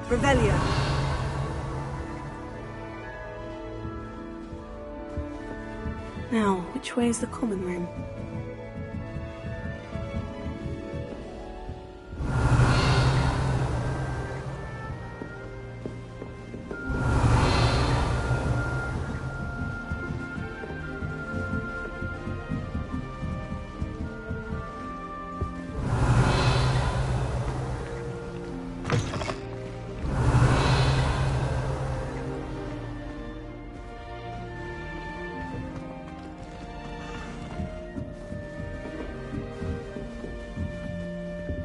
Revelio. Now, which way is the common room?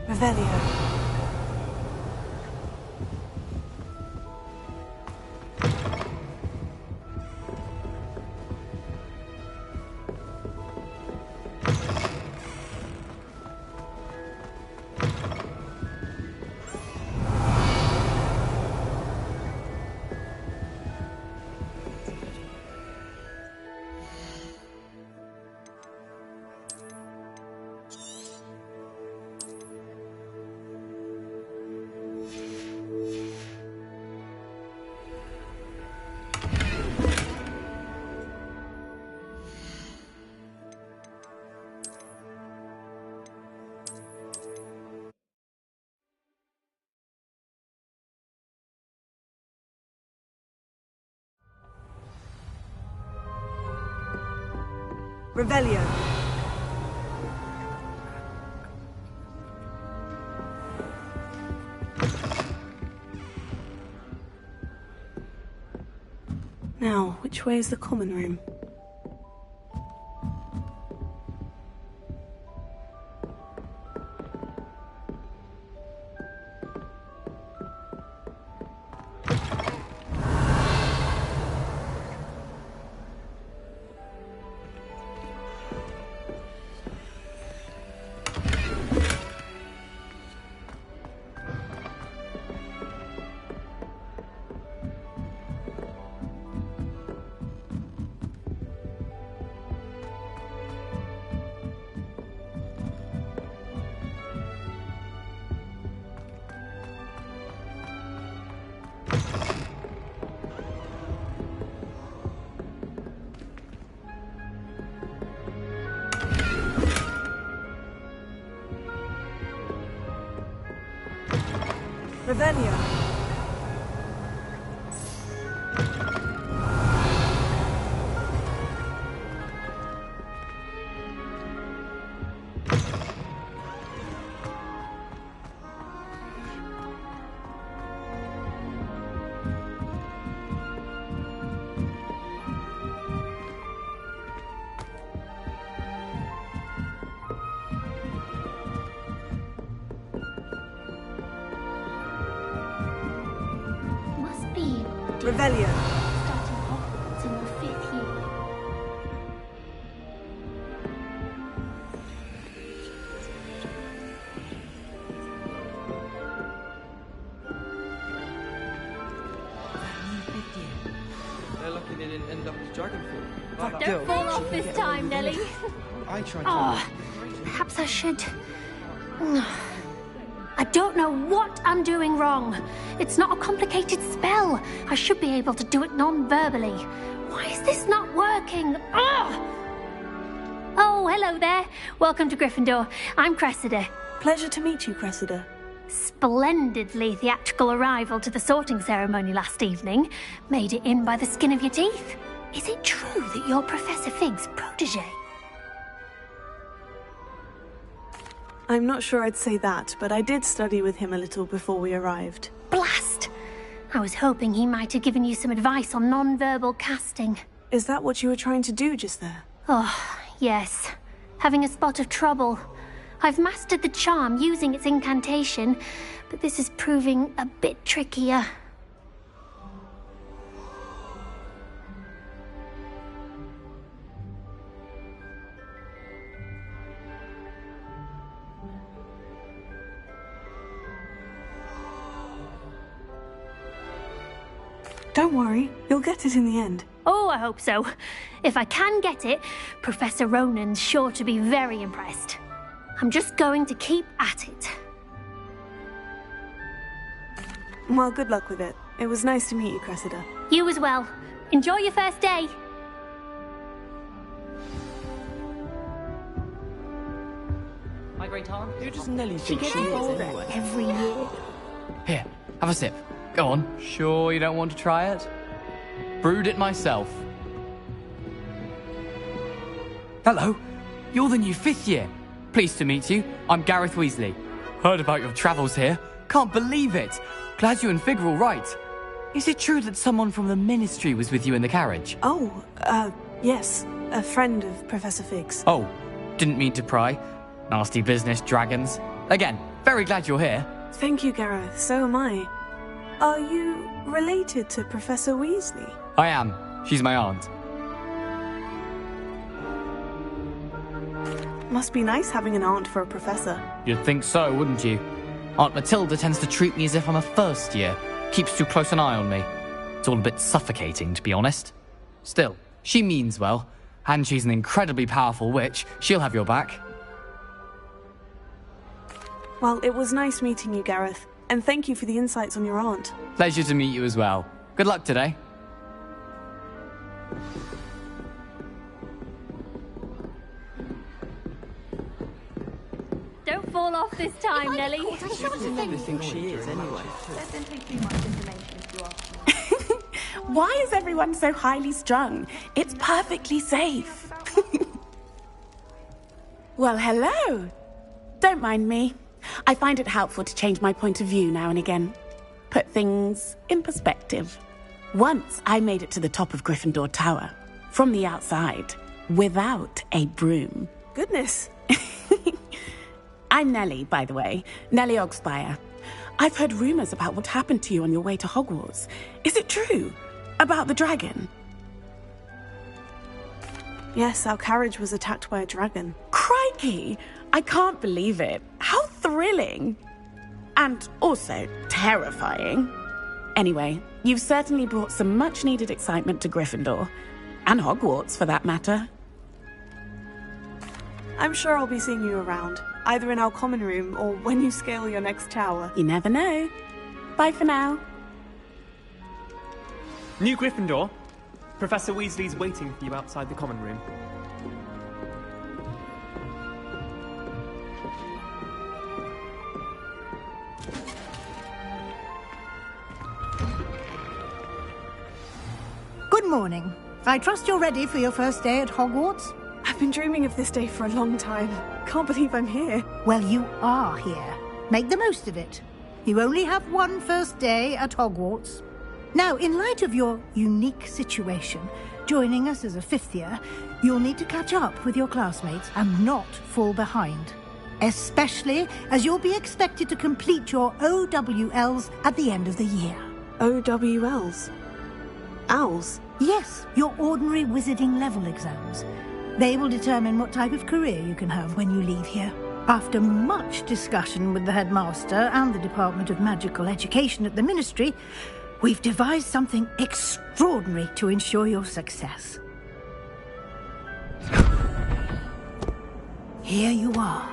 Revelio. Revelio. Now, which way is the common room? Revelio. Revelio. Starting Hogwarts in your 5th year. They're lucky they didn't end up as Dragonfall. Don't fall off this time, Nelly. I tried Oh, perhaps I should. I don't know what I'm doing wrong. It's not a complicated spell. I should be able to do it non-verbally. Why is this not working? Ugh! Oh, hello there. Welcome to Gryffindor. I'm Cressida. Pleasure to meet you, Cressida. Splendidly theatrical arrival to the sorting ceremony last evening. Made it in by the skin of your teeth. Is it true that you're Professor Fig's protege? I'm not sure I'd say that, but I did study with him a little before we arrived. Blast! I was hoping he might have given you some advice on non-verbal casting. Is that what you were trying to do just there? Oh, yes. Having a spot of trouble. I've mastered the charm using its incantation, but this is proving a bit trickier. Don't worry, you'll get it in the end. Oh, I hope so. If I can get it, Professor Ronan's sure to be very impressed. I'm just going to keep at it. Well, good luck with it. It was nice to meet you, Cressida. You as well. Enjoy your first day. My great aunt. Who does Nelly think she is anyway? Every year. Here, have a sip. Go on. Sure you don't want to try it? Brewed it myself. Hello. You're the new 5th year. Pleased to meet you. I'm Gareth Weasley. Heard about your travels here. Can't believe it. Glad you and Fig are all right. Is it true that someone from the Ministry was with you in the carriage? Oh, yes. A friend of Professor Fig's. Oh, didn't mean to pry. Nasty business, dragons. Again, very glad you're here. Thank you, Gareth. So am I. Are you related to Professor Weasley? I am. She's my aunt. Must be nice having an aunt for a professor. You'd think so, wouldn't you? Aunt Matilda tends to treat me as if I'm a first year. Keeps too close an eye on me. It's all a bit suffocating, to be honest. Still, she means well. And she's an incredibly powerful witch. She'll have your back. Well, it was nice meeting you, Gareth. And thank you for the insights on your aunt. Pleasure to meet you as well. Good luck today. Don't fall off this time, Nelly. Who does Nelly think she is anyway? Why is everyone so highly strung? It's perfectly safe. Well, hello. Don't mind me. I find it helpful to change my point of view now and again. Put things in perspective. Once I made it to the top of Gryffindor Tower, from the outside, without a broom. Goodness. I'm Nellie, by the way. Nellie Ogspire. I've heard rumors about what happened to you on your way to Hogwarts. Is it true? About the dragon? Yes, our carriage was attacked by a dragon. Crikey! I can't believe it. How thrilling! And also terrifying. Anyway, you've certainly brought some much-needed excitement to Gryffindor. And Hogwarts, for that matter. I'm sure I'll be seeing you around, either in our common room or when you scale your next tower. You never know. Bye for now. New Gryffindor. Professor Weasley's waiting for you outside the common room. Good morning. I trust you're ready for your first day at Hogwarts? I've been dreaming of this day for a long time. Can't believe I'm here. Well, you are here. Make the most of it. You only have one first day at Hogwarts. Now, in light of your unique situation, joining us as a 5th year, you'll need to catch up with your classmates and not fall behind. Especially as you'll be expected to complete your OWLs at the end of the year. OWLs? Owls? Yes, your ordinary wizarding level exams. They will determine what type of career you can have when you leave here. After much discussion with the headmaster and the Department of Magical Education at the Ministry, we've devised something extraordinary to ensure your success. Here you are.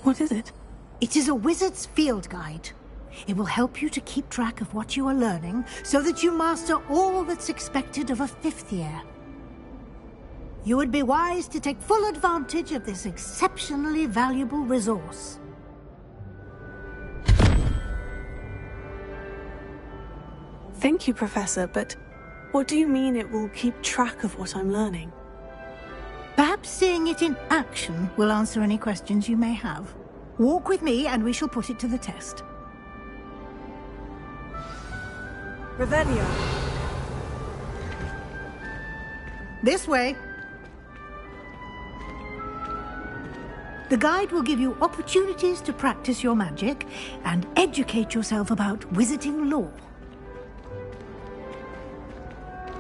What is it? It is a wizard's field guide. It will help you to keep track of what you are learning so that you master all that's expected of a 5th year. You would be wise to take full advantage of this exceptionally valuable resource. Thank you, Professor, but what do you mean it will keep track of what I'm learning? Perhaps seeing it in action will answer any questions you may have. Walk with me and we shall put it to the test. Revelio. This way. The guide will give you opportunities to practice your magic and educate yourself about wizarding lore.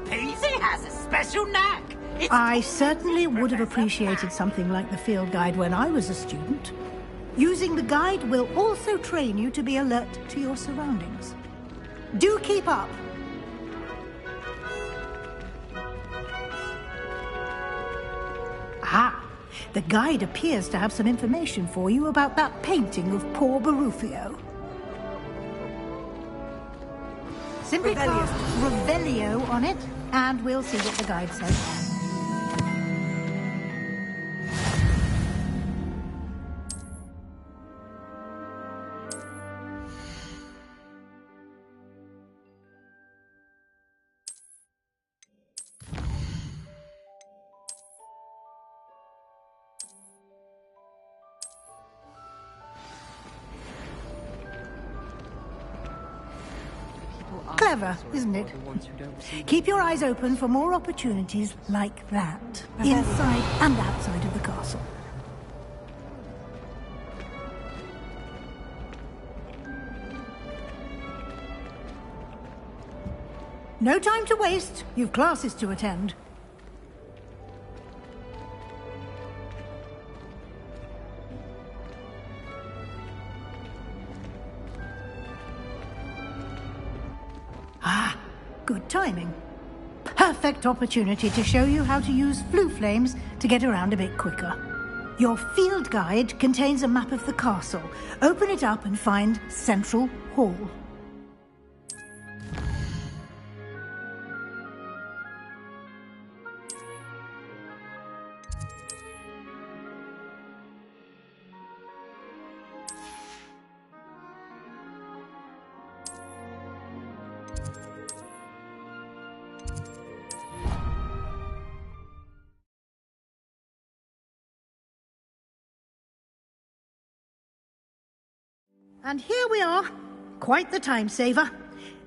Paisley has a special knack. I certainly would have appreciated something like the field guide when I was a student. Using the guide will also train you to be alert to your surroundings. Do keep up! Ah, the guide appears to have some information for you about that painting of poor Barufio. Simply cast Revelio on it, and we'll see what the guide says. Clever, isn't it? Keep your eyes open for more opportunities like that, inside and outside of the castle. No time to waste. You've classes to attend. Ah, good timing. Perfect opportunity to show you how to use flue flames to get around a bit quicker. Your field guide contains a map of the castle. Open it up and find Central Hall. And here we are. Quite the time saver.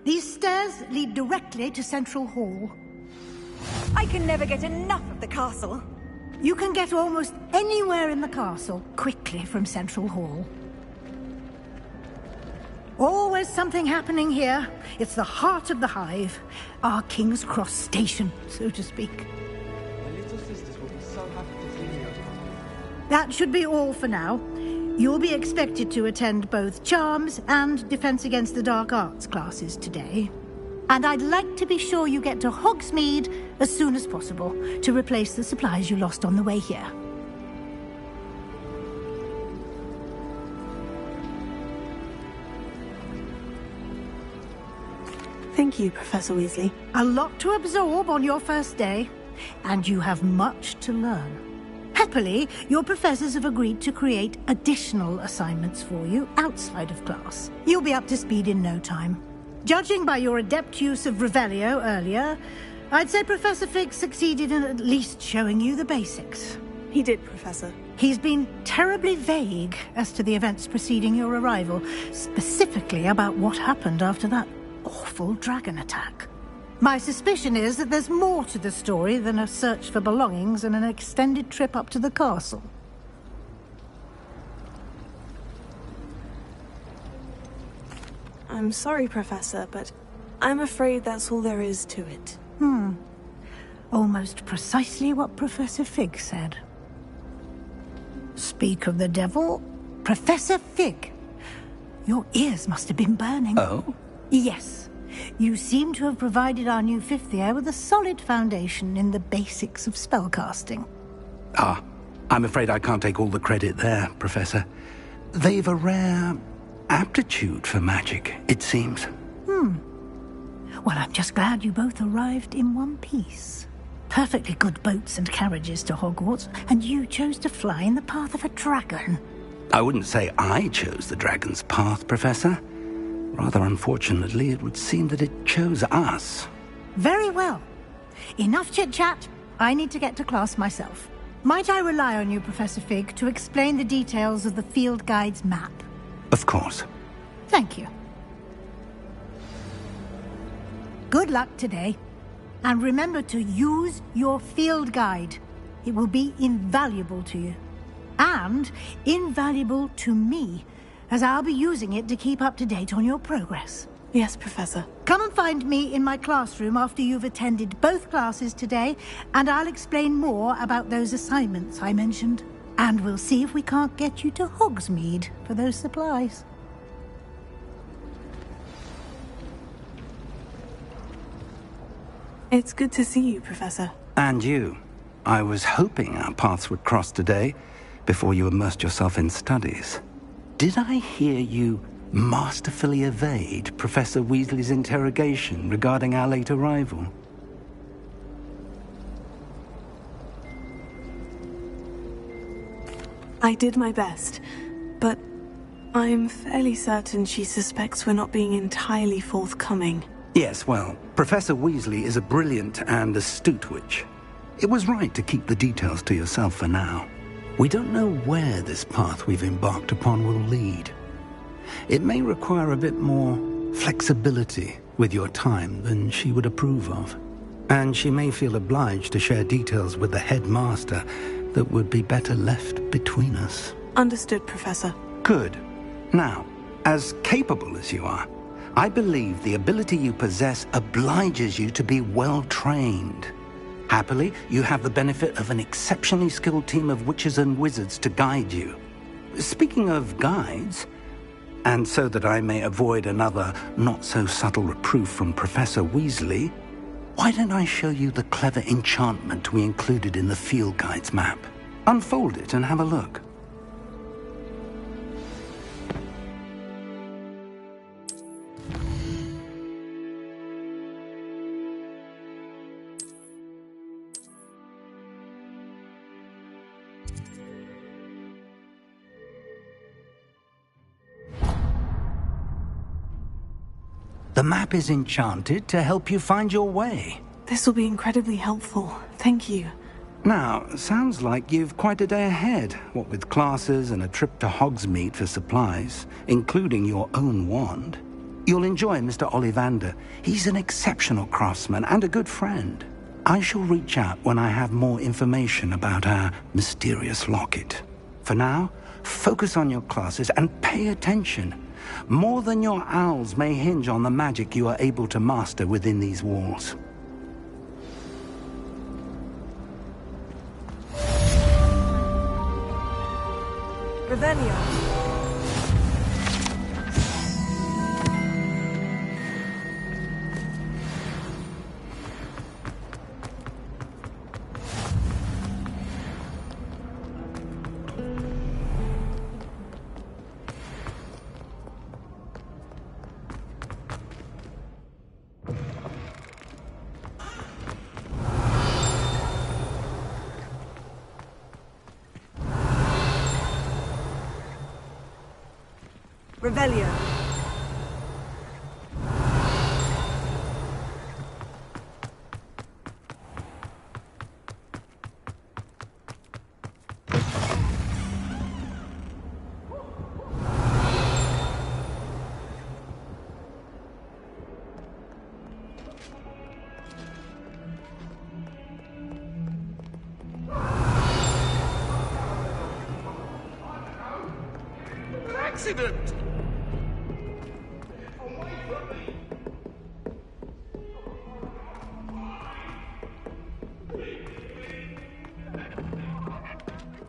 These stairs lead directly to Central Hall. I can never get enough of the castle. You can get almost anywhere in the castle quickly from Central Hall. Always something happening here. It's the heart of the hive. Our King's Cross station, so to speak. My little sisters will be so happy to see me. That should be all for now. You'll be expected to attend both Charms and Defense Against the Dark Arts classes today. And I'd like to be sure you get to Hogsmeade as soon as possible to replace the supplies you lost on the way here. Thank you, Professor Weasley. A lot to absorb on your first day, and you have much to learn. Happily, your professors have agreed to create additional assignments for you outside of class. You'll be up to speed in no time. Judging by your adept use of Revelio earlier, I'd say Professor Fig succeeded in at least showing you the basics. He did, Professor. He's been terribly vague as to the events preceding your arrival, specifically about what happened after that awful dragon attack. My suspicion is that there's more to the story than a search for belongings and an extended trip up to the castle. I'm sorry, Professor, but I'm afraid that's all there is to it. Almost precisely what Professor Fig said. Speak of the devil, Professor Fig. Your ears must have been burning. Oh? Yes. You seem to have provided our new fifth year with a solid foundation in the basics of spellcasting. Ah, I'm afraid I can't take all the credit there, Professor. They've a rare aptitude for magic, it seems. Well, I'm just glad you both arrived in one piece. Perfectly good boats and carriages to Hogwarts, and you chose to fly in the path of a dragon. I wouldn't say I chose the dragon's path, Professor. Rather unfortunately, it would seem that it chose us. Very well. Enough chit-chat. I need to get to class myself. Might I rely on you, Professor Fig, to explain the details of the field guide's map? Of course. Thank you. Good luck today. And remember to use your field guide. It will be invaluable to you. And invaluable to me, as I'll be using it to keep up to date on your progress. Yes, Professor. Come and find me in my classroom after you've attended both classes today, and I'll explain more about those assignments I mentioned. And we'll see if we can't get you to Hogsmeade for those supplies. It's good to see you, Professor. And you. I was hoping our paths would cross today, before you immersed yourself in studies. Did I hear you masterfully evade Professor Weasley's interrogation regarding our late arrival? I did my best, but I'm fairly certain she suspects we're not being entirely forthcoming. Yes, well, Professor Weasley is a brilliant and astute witch. It was right to keep the details to yourself for now. We don't know where this path we've embarked upon will lead. It may require a bit more flexibility with your time than she would approve of. And she may feel obliged to share details with the headmaster that would be better left between us. Understood, Professor. Good. Now, as capable as you are, I believe the ability you possess obliges you to be well trained. Happily, you have the benefit of an exceptionally skilled team of witches and wizards to guide you. Speaking of guides, and so that I may avoid another not-so-subtle reproof from Professor Weasley, why don't I show you the clever enchantment we included in the field guide's map? Unfold it and have a look. The map is enchanted to help you find your way. This will be incredibly helpful. Thank you. Now, sounds like you've quite a day ahead, what with classes and a trip to Hogsmeade for supplies, including your own wand. You'll enjoy Mr. Ollivander. He's an exceptional craftsman and a good friend. I shall reach out when I have more information about our mysterious locket. For now, focus on your classes and pay attention. More than your owls may hinge on the magic you are able to master within these walls. Revelio. Revelio. Accident!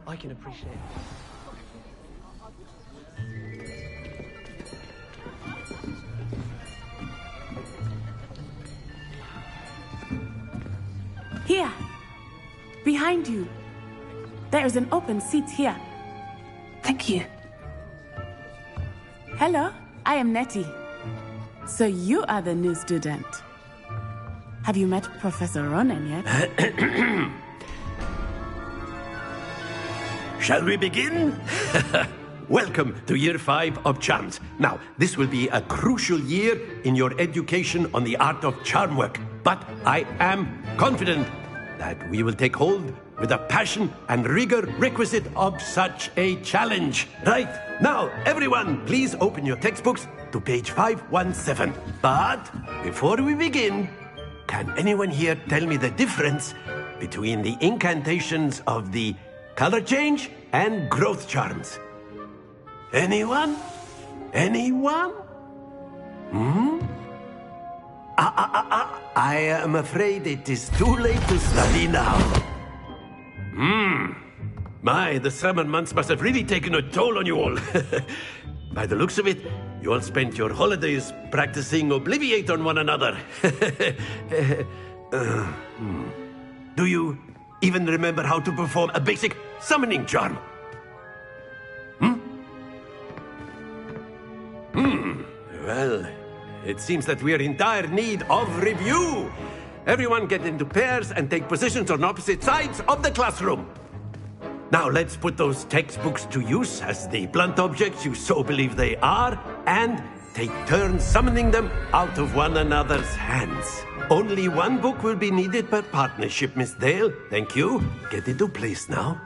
I can appreciate it. Here! Behind you! There is an open seat here. Thank you. Hello, I am Nettie. So you are the new student. Have you met Professor Ronen yet? Shall we begin? Welcome to Year 5 of Charms. Now, this will be a crucial year in your education on the art of charm work. But I am confident that we will take hold with the passion and rigor requisite of such a challenge. Right, now, everyone, please open your textbooks to page 517. But before we begin, can anyone here tell me the difference between the incantations of the color change and growth charms? Anyone? Anyone? I am afraid it is too late to study now. My, the summer months must have really taken a toll on you all. By the looks of it, you all spent your holidays practicing Obliviate on one another. Do you even remember how to perform a basic summoning charm? Well, it seems that we are in dire need of review. Everyone get into pairs and take positions on opposite sides of the classroom. Now let's put those textbooks to use as the blunt objects you so believe they are, and take turns summoning them out of one another's hands. Only one book will be needed per partnership, Miss Dale. Thank you. Get into place now.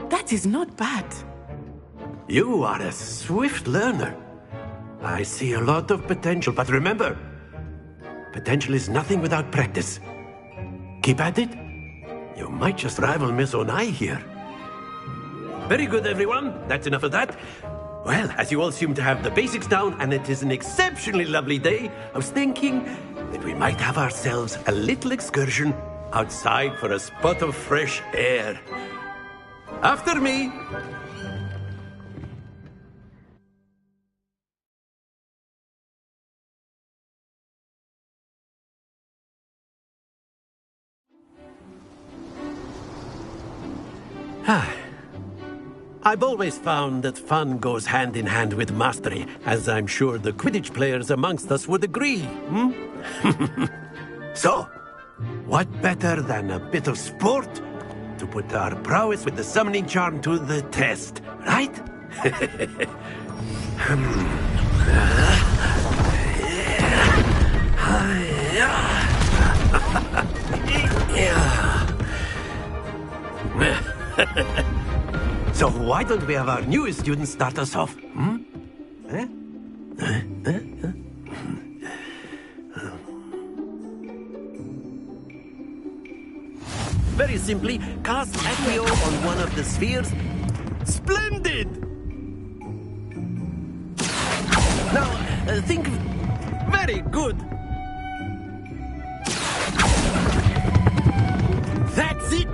That is not bad. You are a swift learner. I see a lot of potential, but remember, potential is nothing without practice. Keep at it. You might just rival Miss Onai here. Very good, everyone. That's enough of that. Well, as you all seem to have the basics down, and it is an exceptionally lovely day, I was thinking that we might have ourselves a little excursion outside for a spot of fresh air. After me. I've always found that fun goes hand in hand with mastery, as I'm sure the Quidditch players amongst us would agree. So, what better than a bit of sport to put our prowess with the summoning charm to the test, right? So why don't we have our newest student start us off? Very simply, cast Accio on one of the spheres. Splendid! Now, think... Very good! That's it!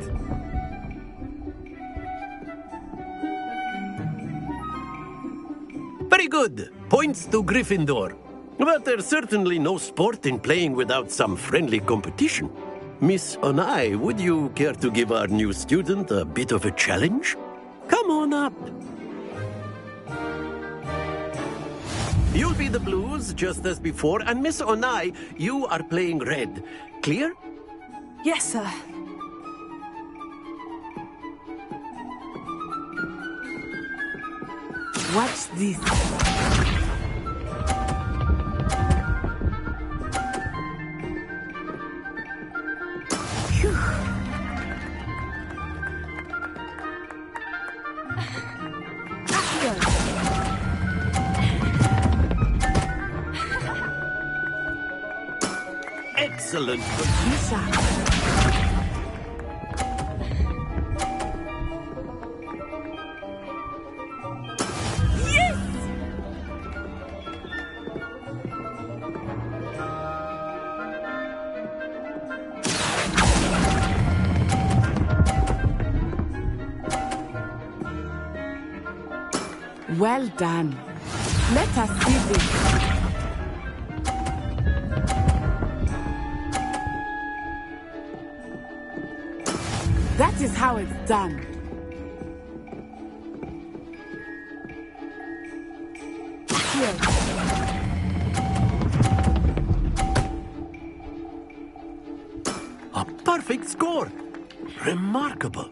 Very good. Points to Gryffindor. But there's certainly no sport in playing without some friendly competition. Miss Onai, would you care to give our new student a bit of a challenge? Come on up. You'll be the blues, just as before, and Miss Onai, you are playing red. Clear? Yes, sir. Watch this. Excellent. Well done. Let us see this. That is how it's done. Here. A perfect score. Remarkable.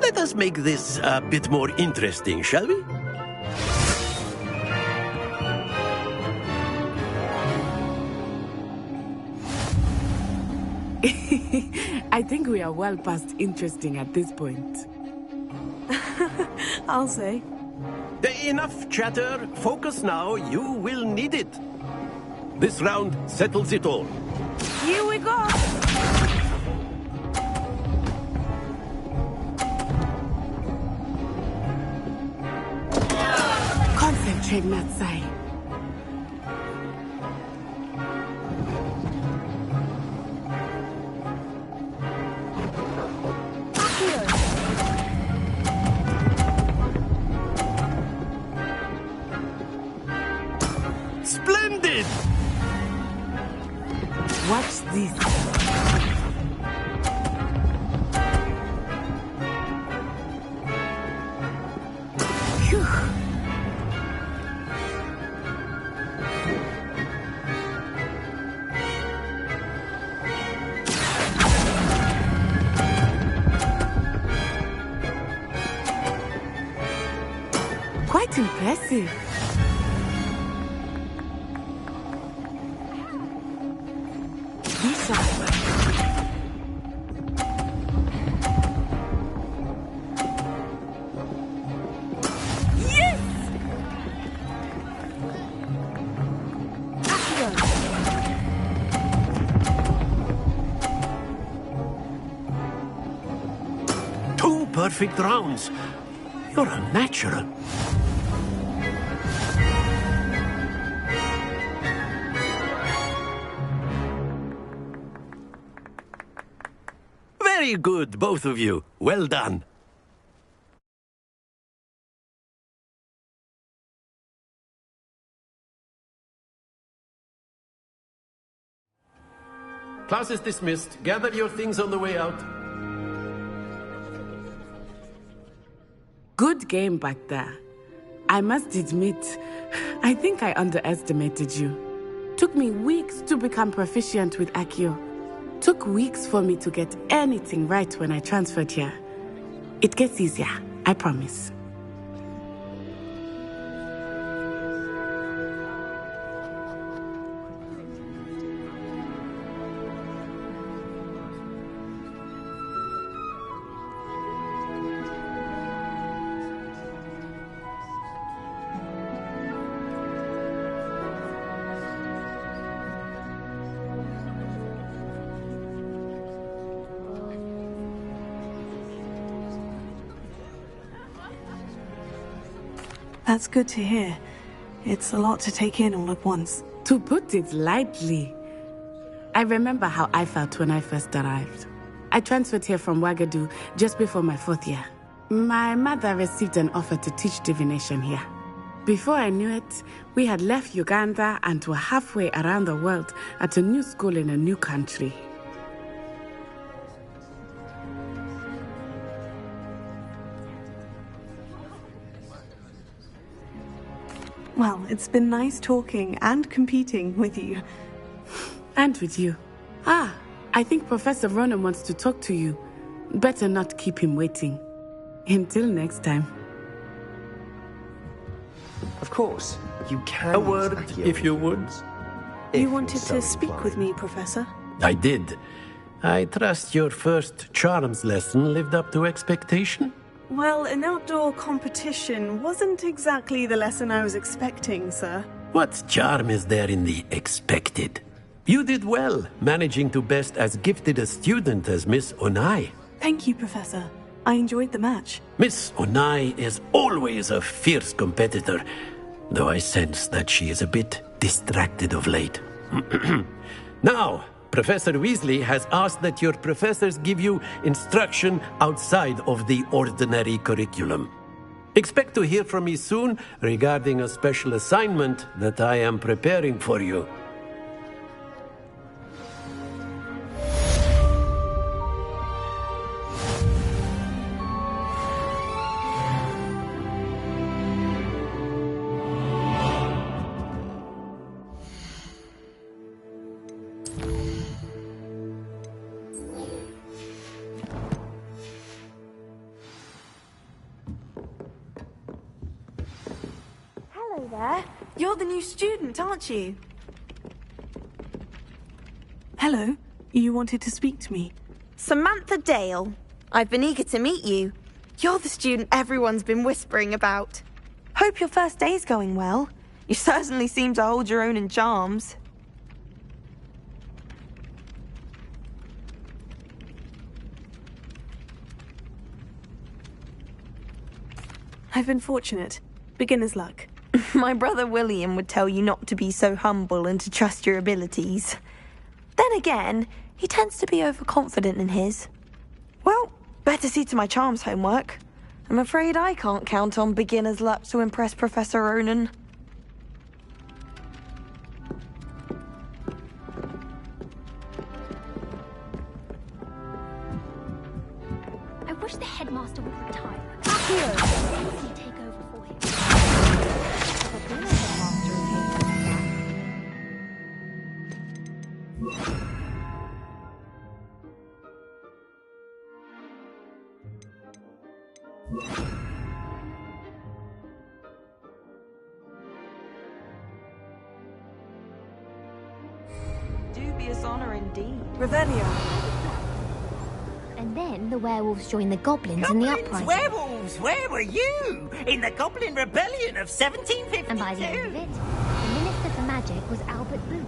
Let us make this a bit more interesting, shall we? I think we are well past interesting at this point. I'll say. Enough chatter. Focus now. You will need it. This round settles it all. Here we go! Concentrate, Natsai. Splendid! Watch this. Phew. Quite impressive. Perfect rounds. You're a natural. Very good, both of you. Well done. Class is dismissed. Gather your things on the way out. Good game back there. I must admit, I think I underestimated you. Took me weeks to become proficient with Accio. Took weeks for me to get anything right when I transferred here. It gets easier, I promise. That's good to hear. It's a lot to take in all at once. To put it lightly, I remember how I felt when I first arrived. I transferred here from Ouagadougou just before my 4th year. My mother received an offer to teach divination here. Before I knew it, we had left Uganda and were halfway around the world at a new school in a new country. Well, it's been nice talking and competing with you. And with you. I think Professor Ronan wants to talk to you. Better not keep him waiting. Until next time. Of course, you can. A word, if you would. You wanted to speak with me, Professor? I did. I trust your first charms lesson lived up to expectation? Well, an outdoor competition wasn't exactly the lesson I was expecting, sir. What charm is there in the expected? You did well, managing to best as gifted a student as Miss Onai. Thank you, Professor. I enjoyed the match. Miss Onai is always a fierce competitor, though I sense that she is a bit distracted of late. Now, Professor Weasley has asked that your professors give you instruction outside of the ordinary curriculum. Expect to hear from me soon regarding a special assignment that I am preparing for you. There. You're the new student, aren't you? Hello. You wanted to speak to me? Samantha Dale. I've been eager to meet you. You're the student everyone's been whispering about. Hope your first day's going well. You certainly seem to hold your own in charms. I've been fortunate. Beginner's luck. My brother William would tell you not to be so humble and to trust your abilities. Then again, he tends to be overconfident in his. Well, better see to my charms homework. I'm afraid I can't count on beginner's luck to impress Professor Ronan. I wish the headmaster would retire. Weasley take over for him. Dubious honor indeed. Revelio. And then the werewolves joined the goblins in the uprising. Werewolves, where were you? In the Goblin Rebellion of 1752. And by the end of it, the Minister for Magic was Albert Booth.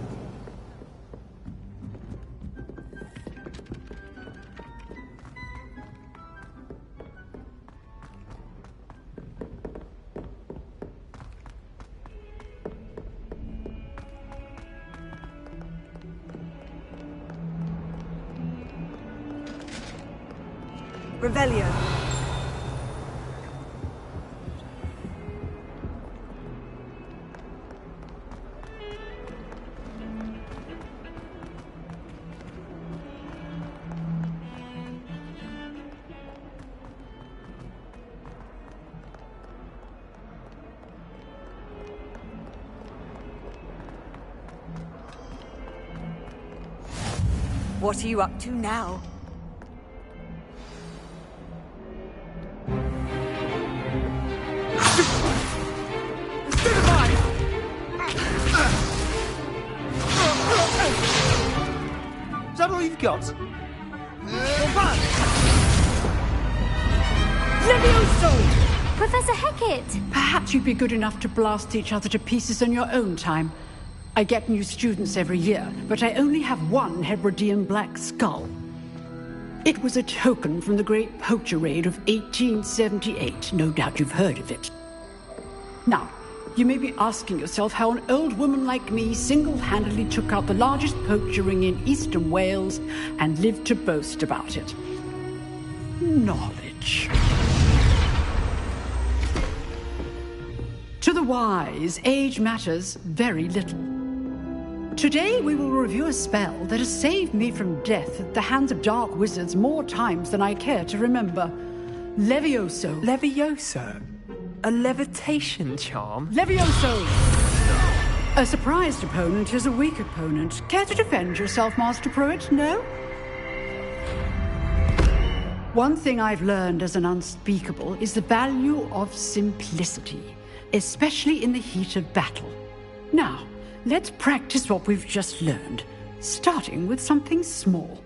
Revelio. What are you up to now? Is that all you've got? Levioso! Professor Hecat! Perhaps you'd be good enough to blast each other to pieces in your own time. I get new students every year, but I only have one Hebridean black skull. It was a token from the Great Poacher Raid of 1878. No doubt you've heard of it. Now, you may be asking yourself how an old woman like me single-handedly took out the largest poacher ring in eastern Wales and lived to boast about it. Knowledge. To the wise, age matters very little. Today we will review a spell that has saved me from death at the hands of dark wizards more times than I care to remember. Levioso. Levioso? A levitation charm? Levioso! A surprised opponent is a weak opponent. Care to defend yourself, Master Pruitt? No? One thing I've learned as an unspeakable is the value of simplicity, especially in the heat of battle. Now, let's practice what we've just learned, starting with something small.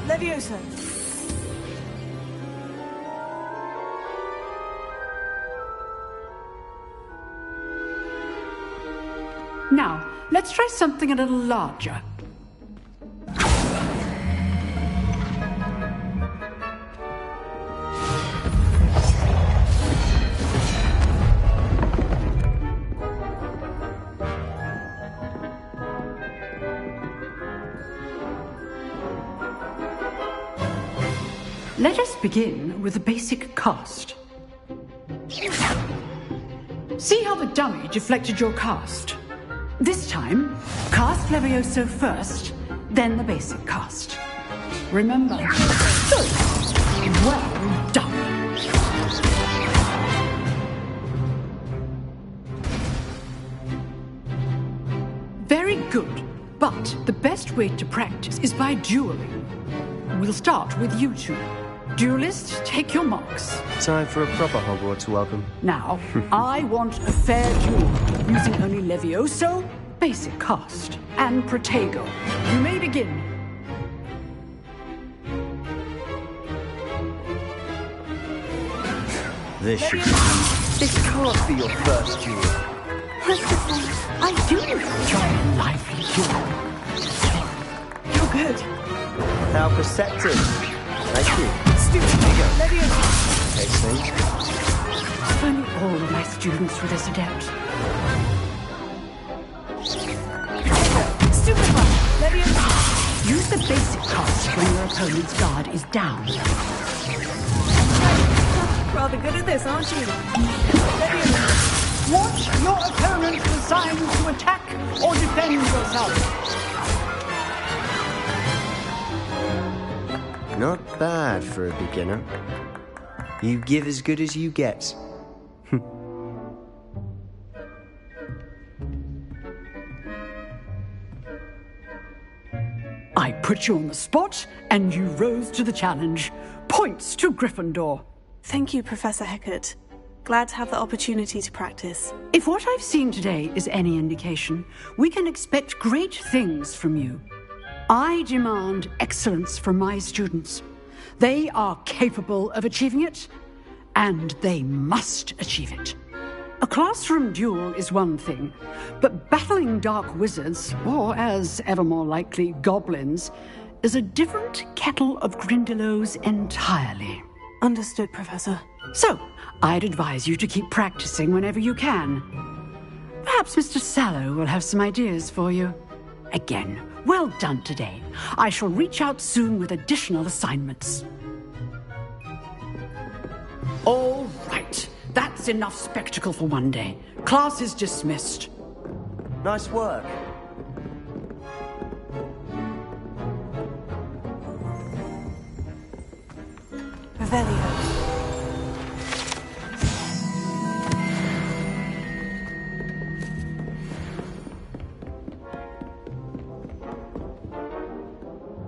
Levioso. Now, let's try something a little larger. Let us begin with the basic cast. See how the dummy deflected your cast? This time, cast Levioso first, then the basic cast. Remember, good. Well done. Very good, but the best way to practice is by dueling. We'll start with you two. Duelists, take your marks. Time for a proper Hogwarts welcome. Now, I want a fair duel, using only Levioso, basic cast, and Protego. You may begin. This can't be your first duel. I do enjoy a lively duel. You're good. How perceptive. Thank you. Stupid. There you go. Levioso. Excellent. If only all of my students were this adept. Stupid one. Levioso. Use the basic cast when your opponent's guard is down. Rather good at this, aren't you? Watch your opponent's assigned to attack or defend yourself. Not bad for a beginner. You give as good as you get. I put you on the spot, and you rose to the challenge. Points to Gryffindor. Thank you, Professor Hecat. Glad to have the opportunity to practice. If what I've seen today is any indication, we can expect great things from you. I demand excellence from my students. They are capable of achieving it, and they must achieve it. A classroom duel is one thing, but battling dark wizards, or as ever more likely, goblins, is a different kettle of Grindylows entirely. Understood, Professor. So, I'd advise you to keep practicing whenever you can. Perhaps Mr. Sallow will have some ideas for you. Again, well done today. I shall reach out soon with additional assignments. All right. That's enough spectacle for one day. Class is dismissed. Nice work. Revelio.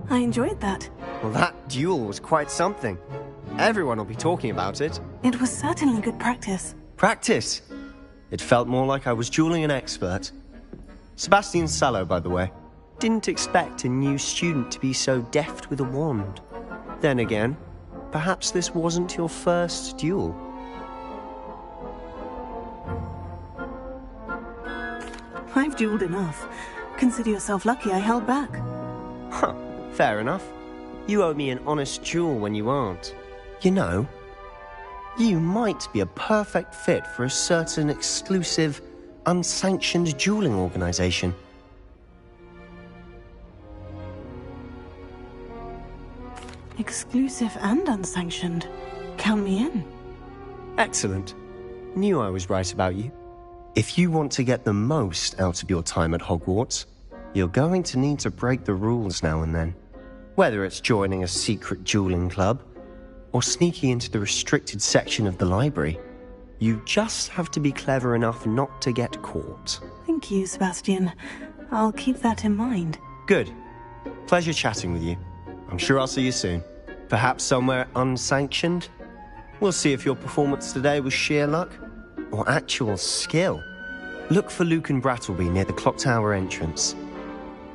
I enjoyed that. Well, that duel was quite something. Everyone will be talking about it. It was certainly good practice. Practice? It felt more like I was dueling an expert. Sebastian Sallow, by the way. Didn't expect a new student to be so deft with a wand. Then again, perhaps this wasn't your first duel. I've dueled enough. Consider yourself lucky I held back. Huh, fair enough. You owe me an honest duel when you aren't. You know, you might be a perfect fit for a certain exclusive, unsanctioned dueling organization. Exclusive and unsanctioned. Count me in. Excellent. Knew I was right about you. If you want to get the most out of your time at Hogwarts, you're going to need to break the rules now and then. Whether it's joining a secret dueling club, or sneaking into the restricted section of the library, you just have to be clever enough not to get caught. Thank you, Sebastian. I'll keep that in mind. Good. Pleasure chatting with you. I'm sure I'll see you soon. Perhaps somewhere unsanctioned? We'll see if your performance today was sheer luck or actual skill. Look for Luke and Brattleby near the Clock Tower entrance.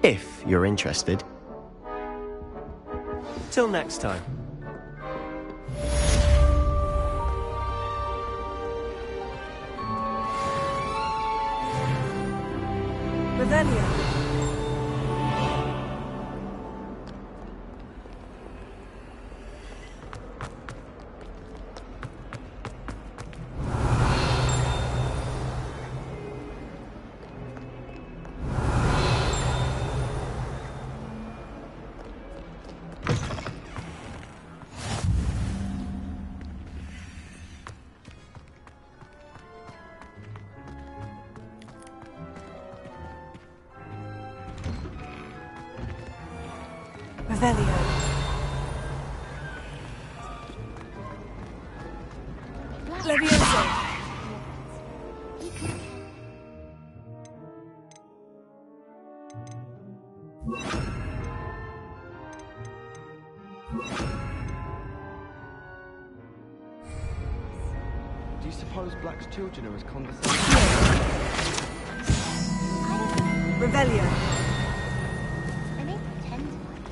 If you're interested. Till next time. Revelio. Revelio. Levioso. Do you suppose Black's children are as condescending? Revelio. They may pretend to like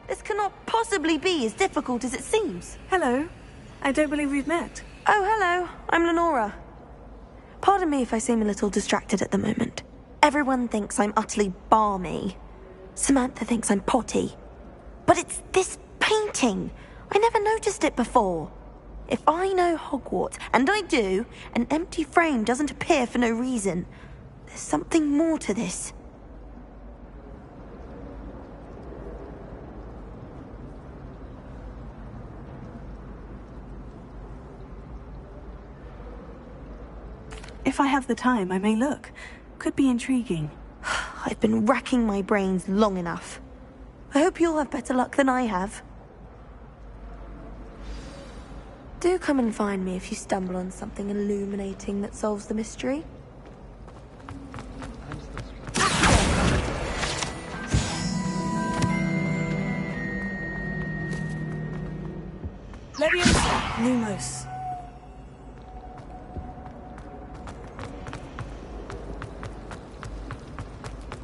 This cannot possibly be as difficult as it seems. Hello. I don't believe we've met. Oh, hello. I'm Lenora. Pardon me if I seem a little distracted at the moment. Everyone thinks I'm utterly balmy. Samantha thinks I'm potty. But it's this painting. I never noticed it before. If I know Hogwarts, and I do, an empty frame doesn't appear for no reason. There's something more to this. If I have the time, I may look. Could be intriguing. I've been racking my brains long enough. I hope you'll have better luck than I have. Do come and find me if you stumble on something illuminating that solves the mystery. Leviosa. Lumos.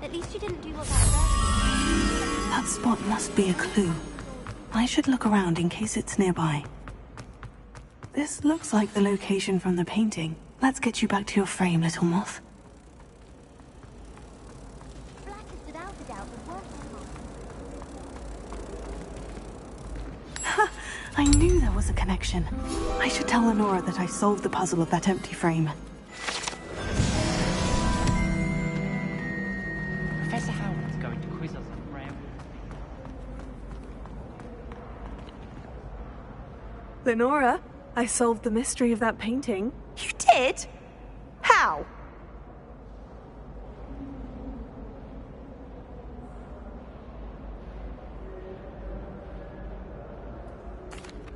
At least you didn't do what that That spot must be a clue. I should look around in case it's nearby. This looks like the location from the painting. Let's get you back to your frame, little moth. Black is without a doubt the worst Ha! I knew there was a connection. I should tell Lenora that I solved the puzzle of that empty frame. Professor Howard's going to quiz us on Graham. Lenora, I solved the mystery of that painting. You did? How?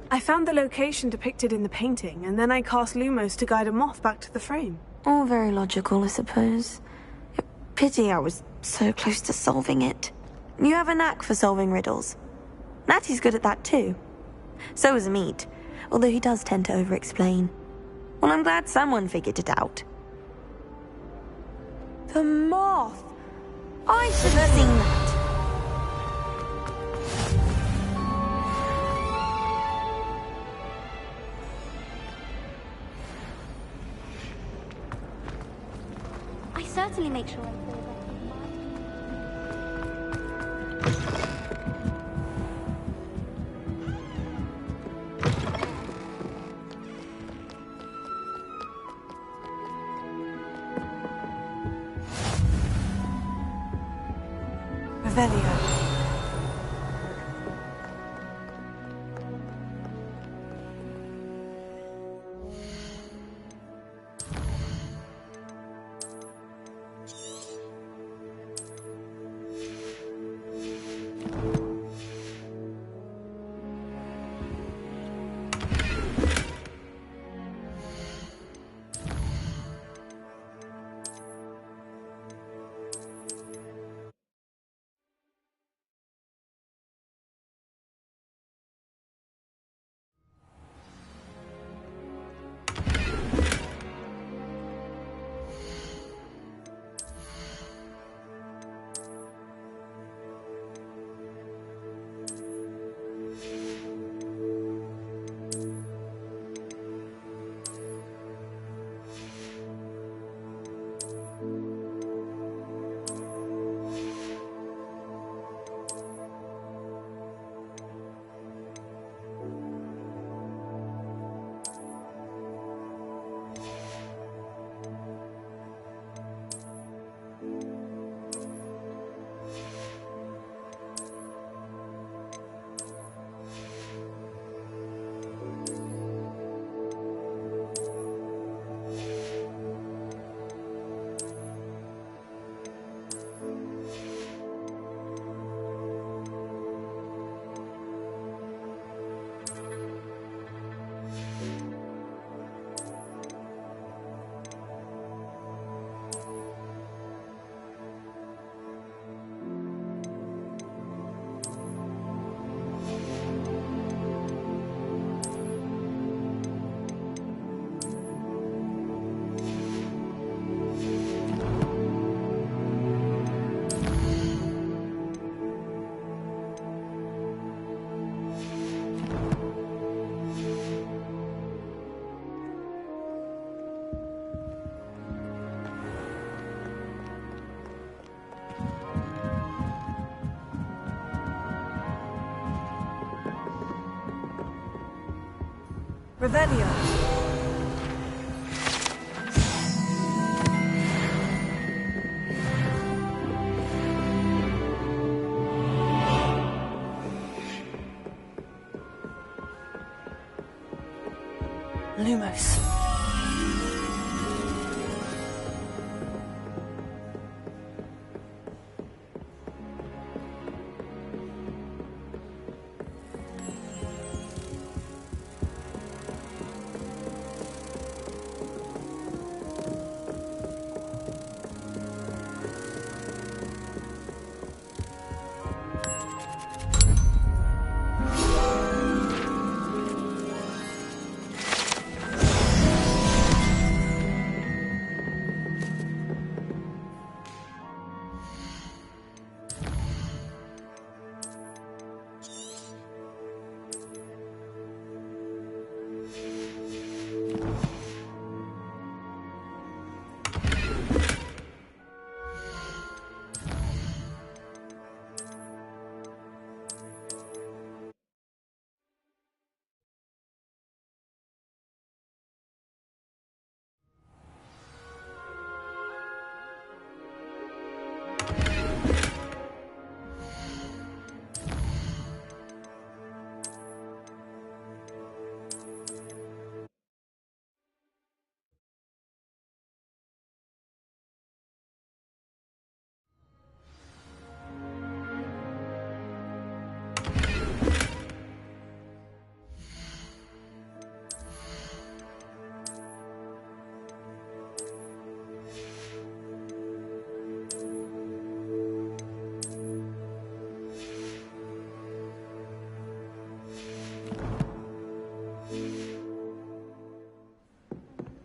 I found the location depicted in the painting, and then I cast Lumos to guide a moth back to the frame. All very logical, I suppose. Pity I was so close to solving it. You have a knack for solving riddles. Natty's good at that too. So is Amit, although he does tend to over-explain. Well, I'm glad someone figured it out. The moth! I should have seen that. I certainly make sure I feel better. Revelio. Revelio. Lumos.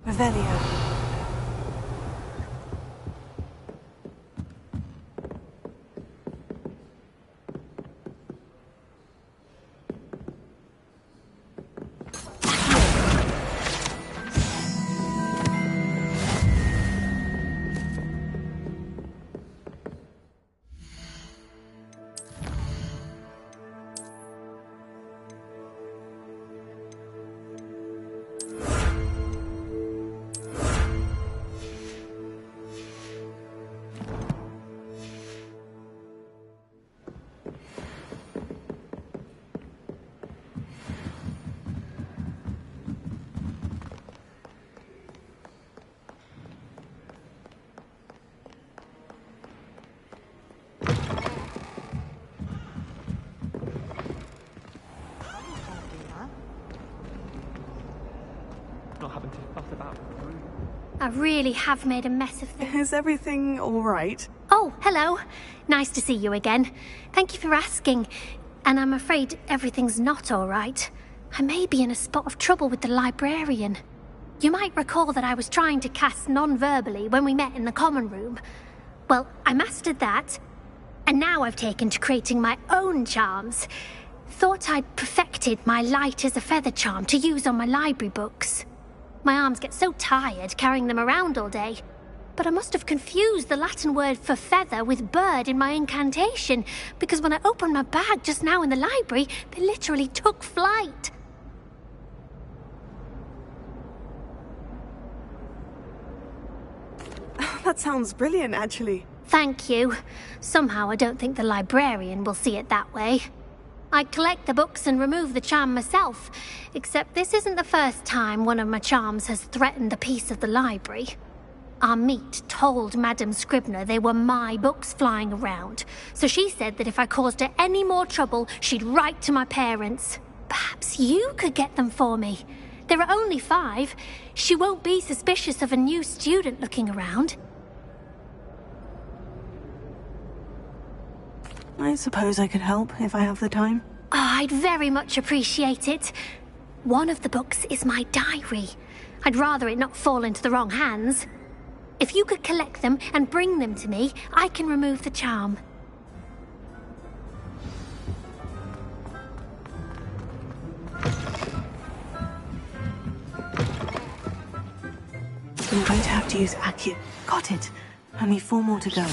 Revelio. Not having to fuss about the room. I really have made a mess of things. Is everything all right? Oh, hello. Nice to see you again. Thank you for asking. And I'm afraid everything's not all right. I may be in a spot of trouble with the librarian. You might recall that I was trying to cast non-verbally when we met in the common room. Well, I mastered that. And now I've taken to creating my own charms. Thought I'd perfected my light as a feather charm to use on my library books. My arms get so tired carrying them around all day. But I must have confused the Latin word for feather with bird in my incantation, because when I opened my bag just now in the library, they literally took flight. That sounds brilliant, actually. Thank you. Somehow I don't think the librarian will see it that way. I collect the books and remove the charm myself, except this isn't the first time one of my charms has threatened the peace of the library. Our meet told Madame Scribner they were my books flying around, so she said that if I caused her any more trouble, she'd write to my parents. Perhaps you could get them for me. There are only 5. She won't be suspicious of a new student looking around. I suppose I could help if I have the time. Oh, I'd very much appreciate it. One of the books is my diary. I'd rather it not fall into the wrong hands. If you could collect them and bring them to me, I can remove the charm. I'm going to have to use Accio. Got it. Only 4 more to go.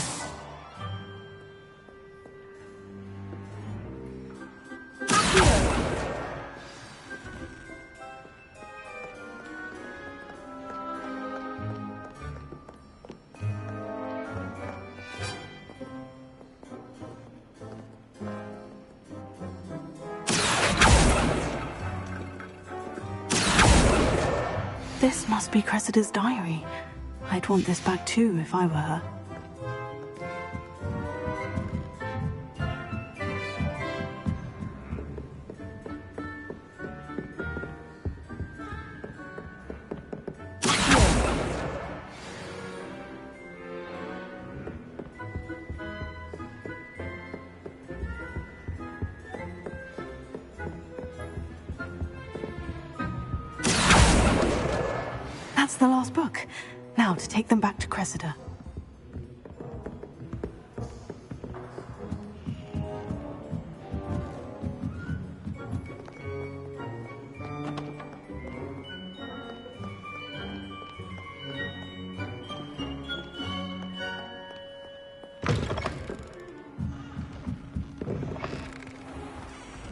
This must be Cressida's diary. I'd want this back too if I were her. That's the last book. Now to take them back to Cressida.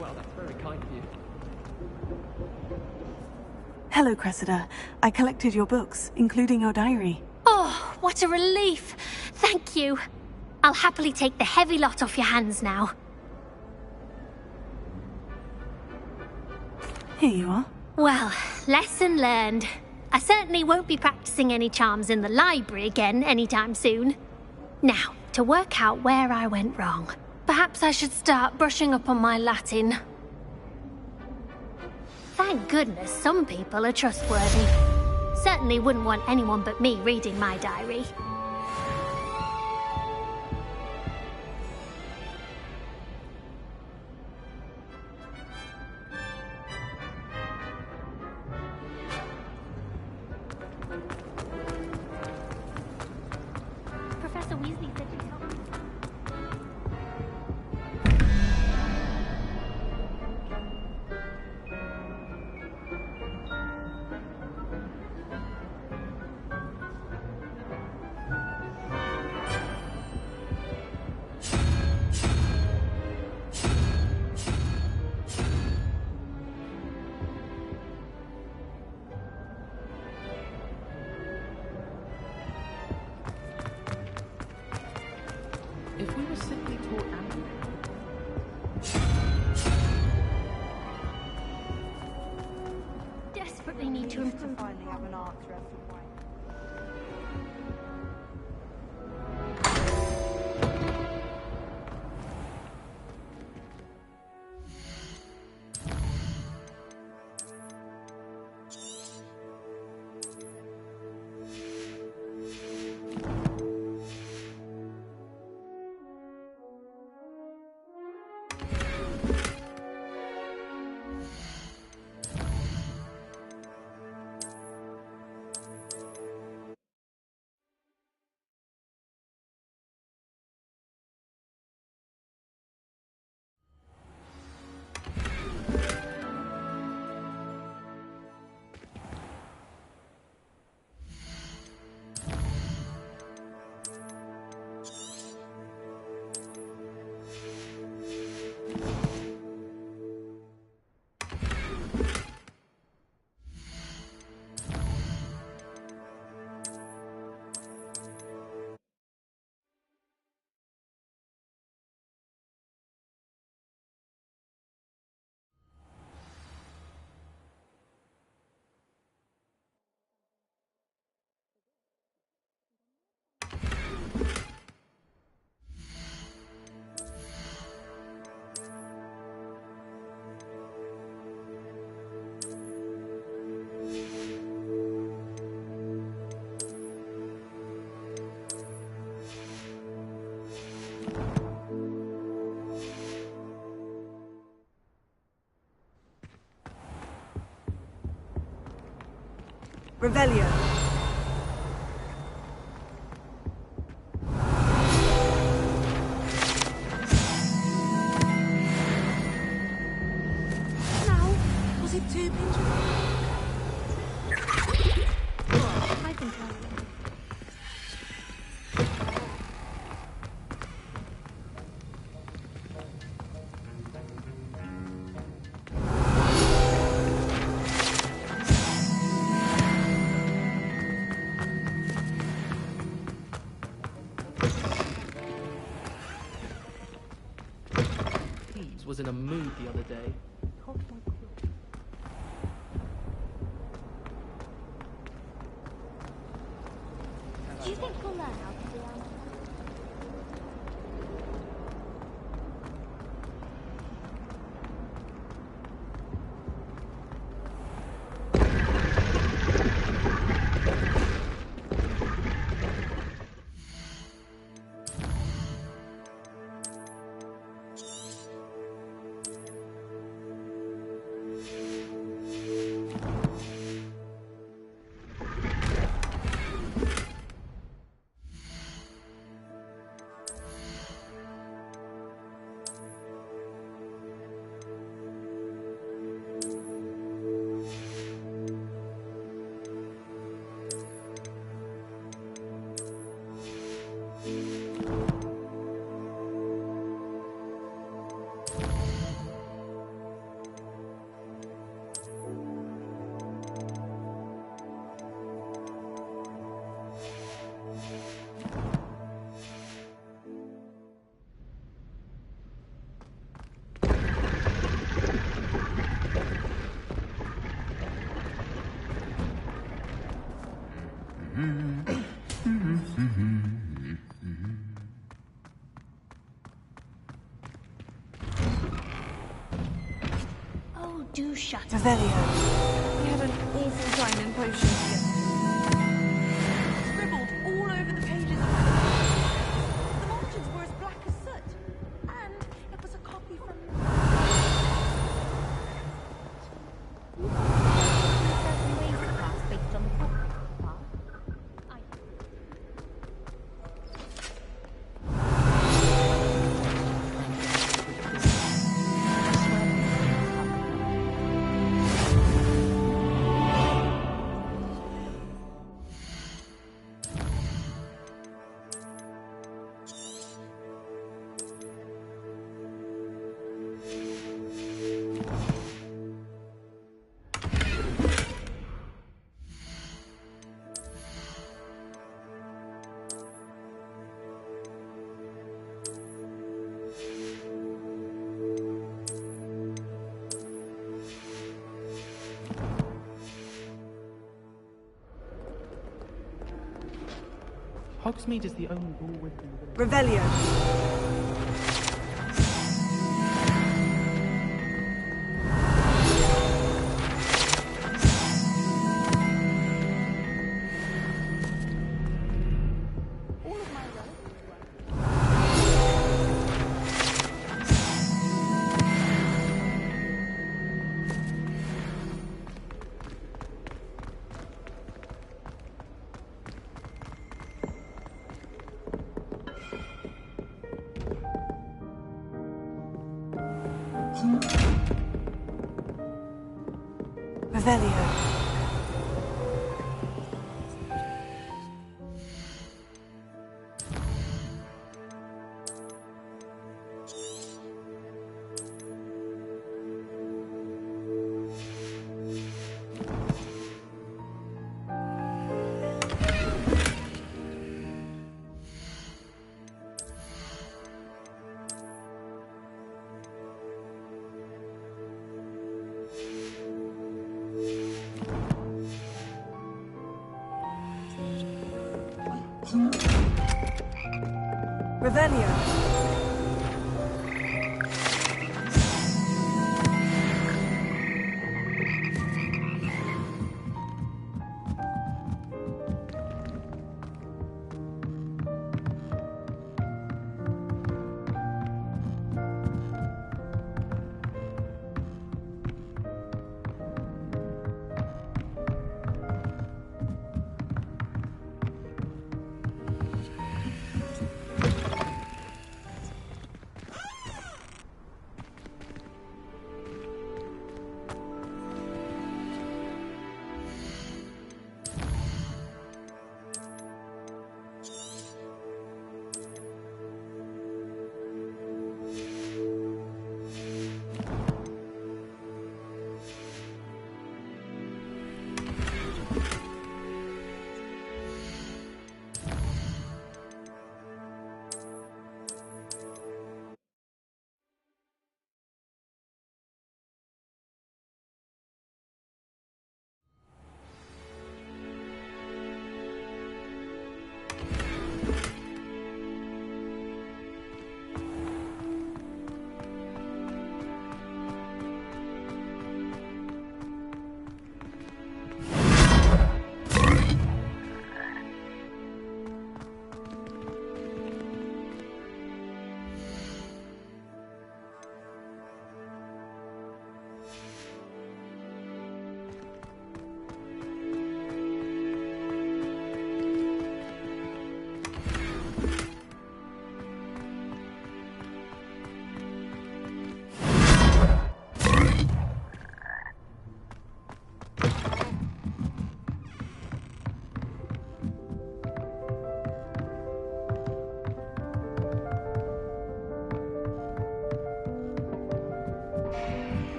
Well, that's very kind of you. Hello, Cressida. I collected your books, including your diary. Oh, what a relief. Thank you. I'll happily take the heavy lot off your hands now. Here you are. Well, lesson learned. I certainly won't be practicing any charms in the library again anytime soon. Now, to work out where I went wrong. Perhaps I should start brushing up on my Latin. Thank goodness some people are trustworthy. Certainly wouldn't want anyone but me reading my diary. Professor Weasley said you'd help me. If we were simply taught Desperately need to improve. Finally have an answer as to why. Revelio. Now, was it too pinch? I think was in a mood the other day. learn how to be on. Oh, do shut up. Revelio. We had an awful time in potions together. Scribbled all over the pages of the margins were as black as soot. And it was a copy from... based on the book. Hogsmeade is the only bullwhip in the village. Revelio. Revelio. Revelio.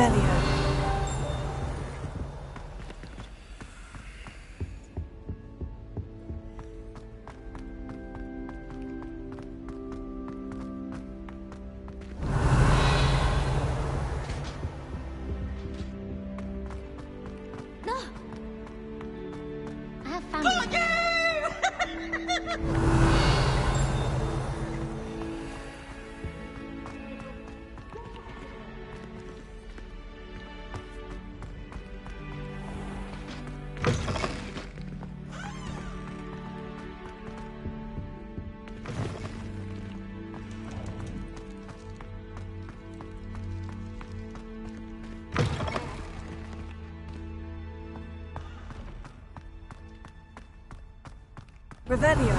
Revelio. No! I have found it. Revelio.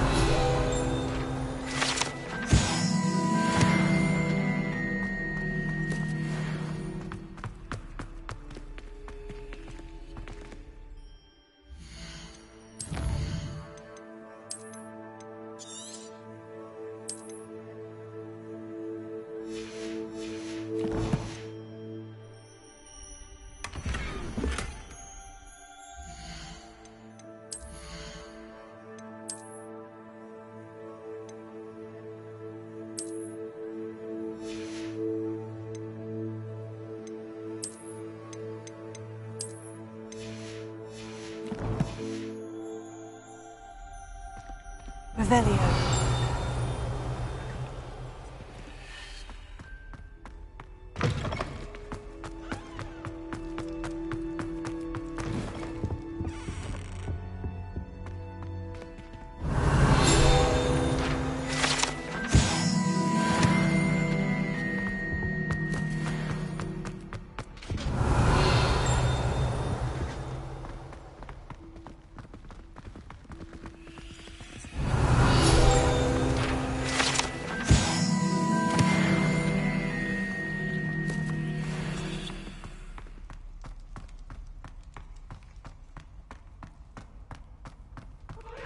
Revelio.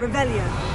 Revelio.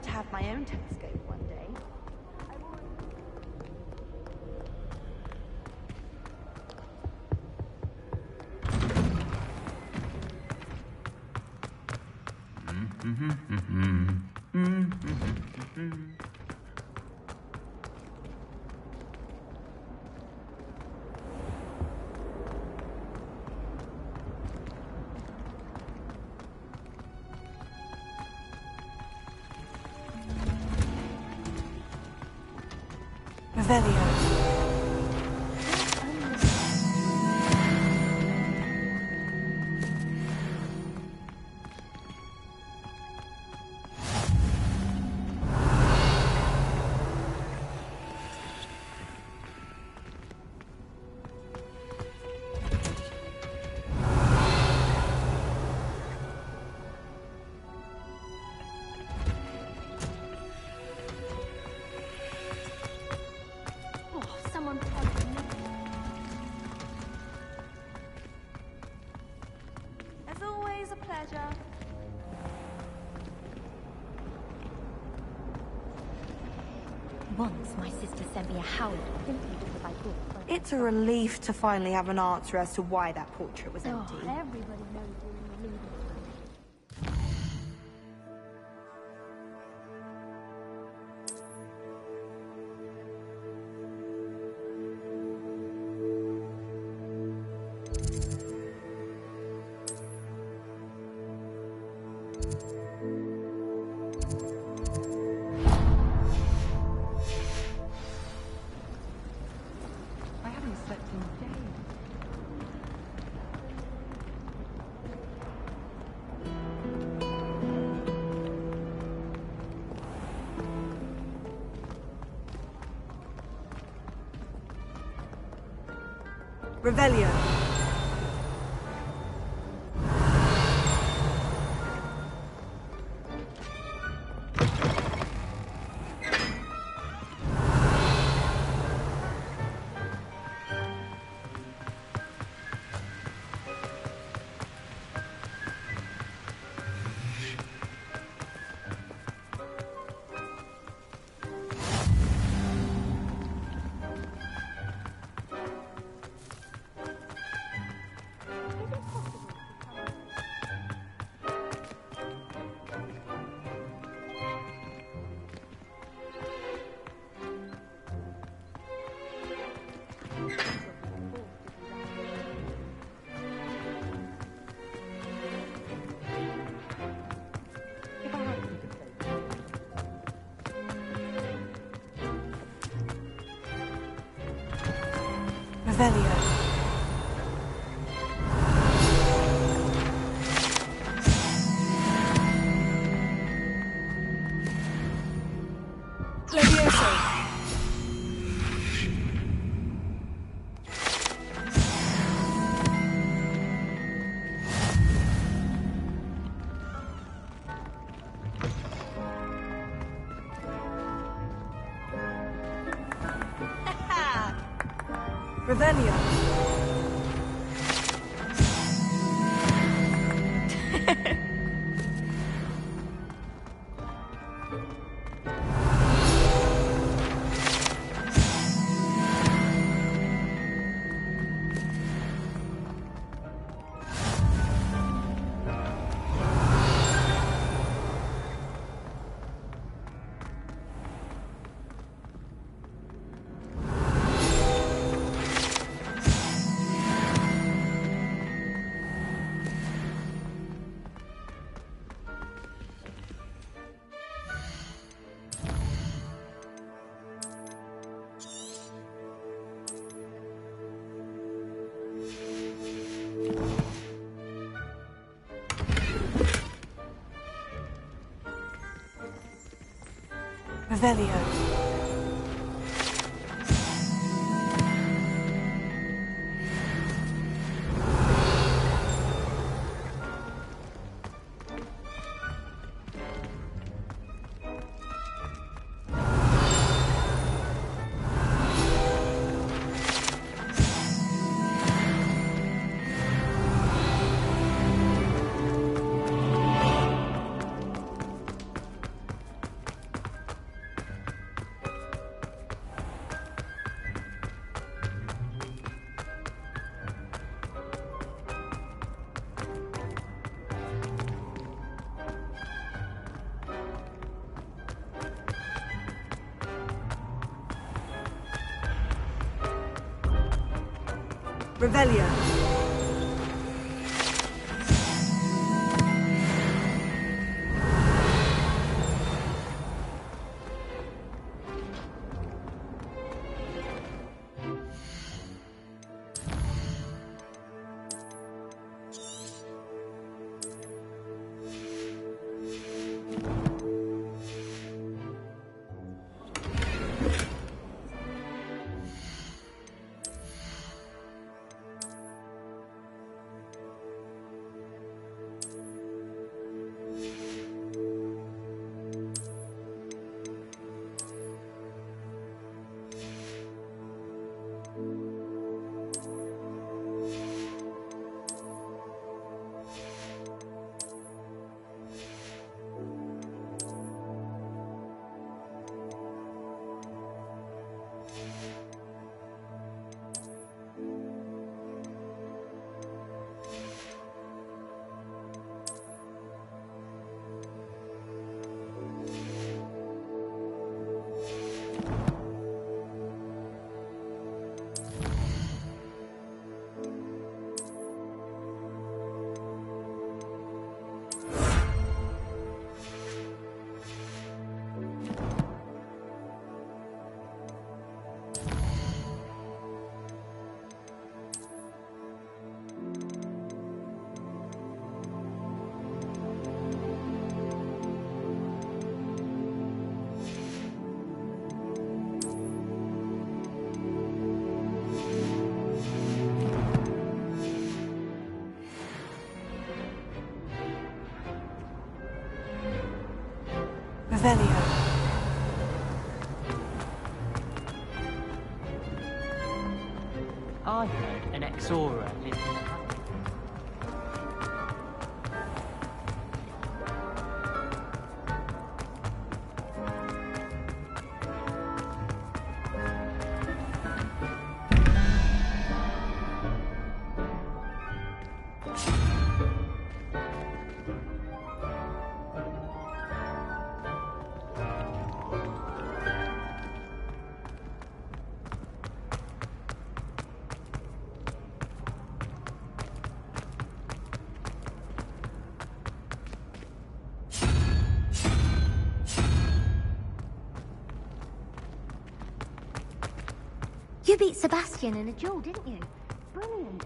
To have my own telescope one day. Revelio. Oh, someone probably knew. As always, a pleasure. Once my sister sent me a howler simply because I could. It's a relief to finally have an answer as to why that portrait was empty. Oh, everybody knows you're in the lead. I haven't slept in days. Revelio. Revelio. Levioso. Revelio. Revelio. Revelio. Revelio. I heard an Exora lived in a house. You beat Sebastian in a duel, didn't you? Brilliant.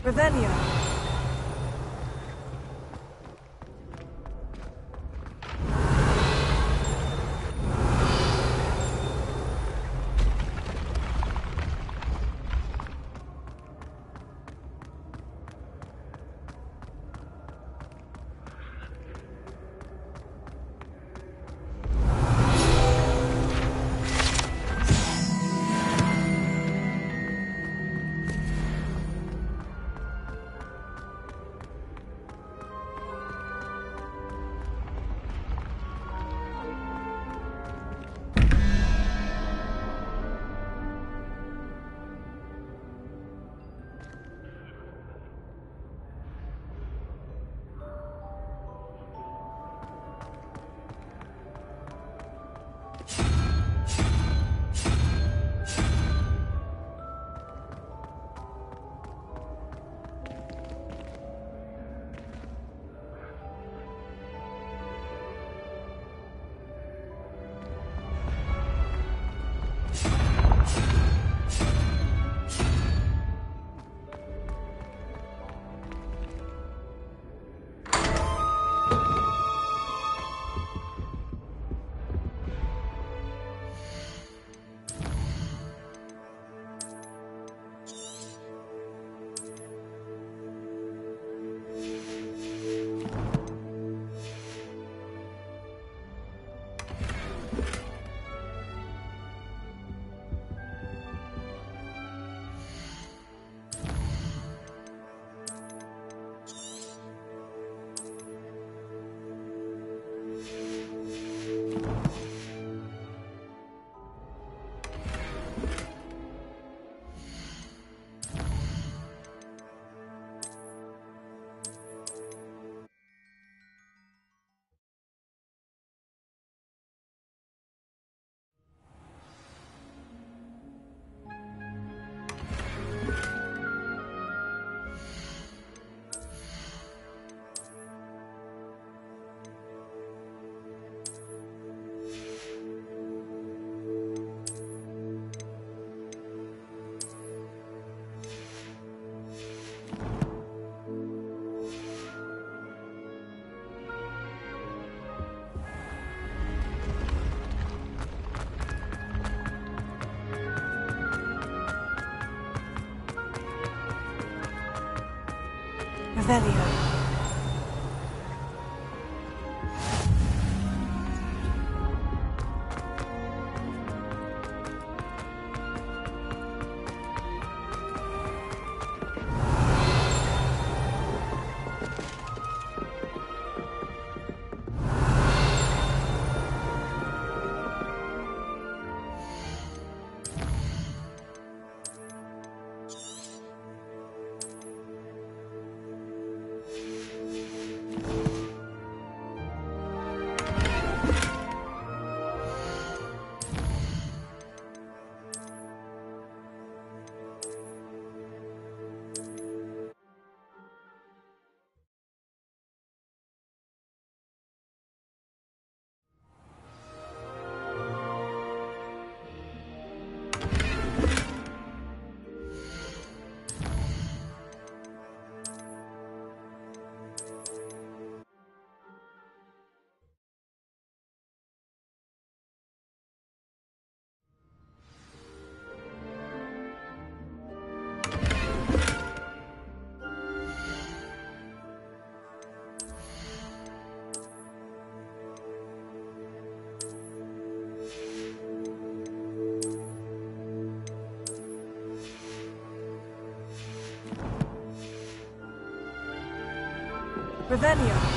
Revelio. Revelio. Revelio.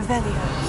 Revelio.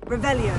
Revelio.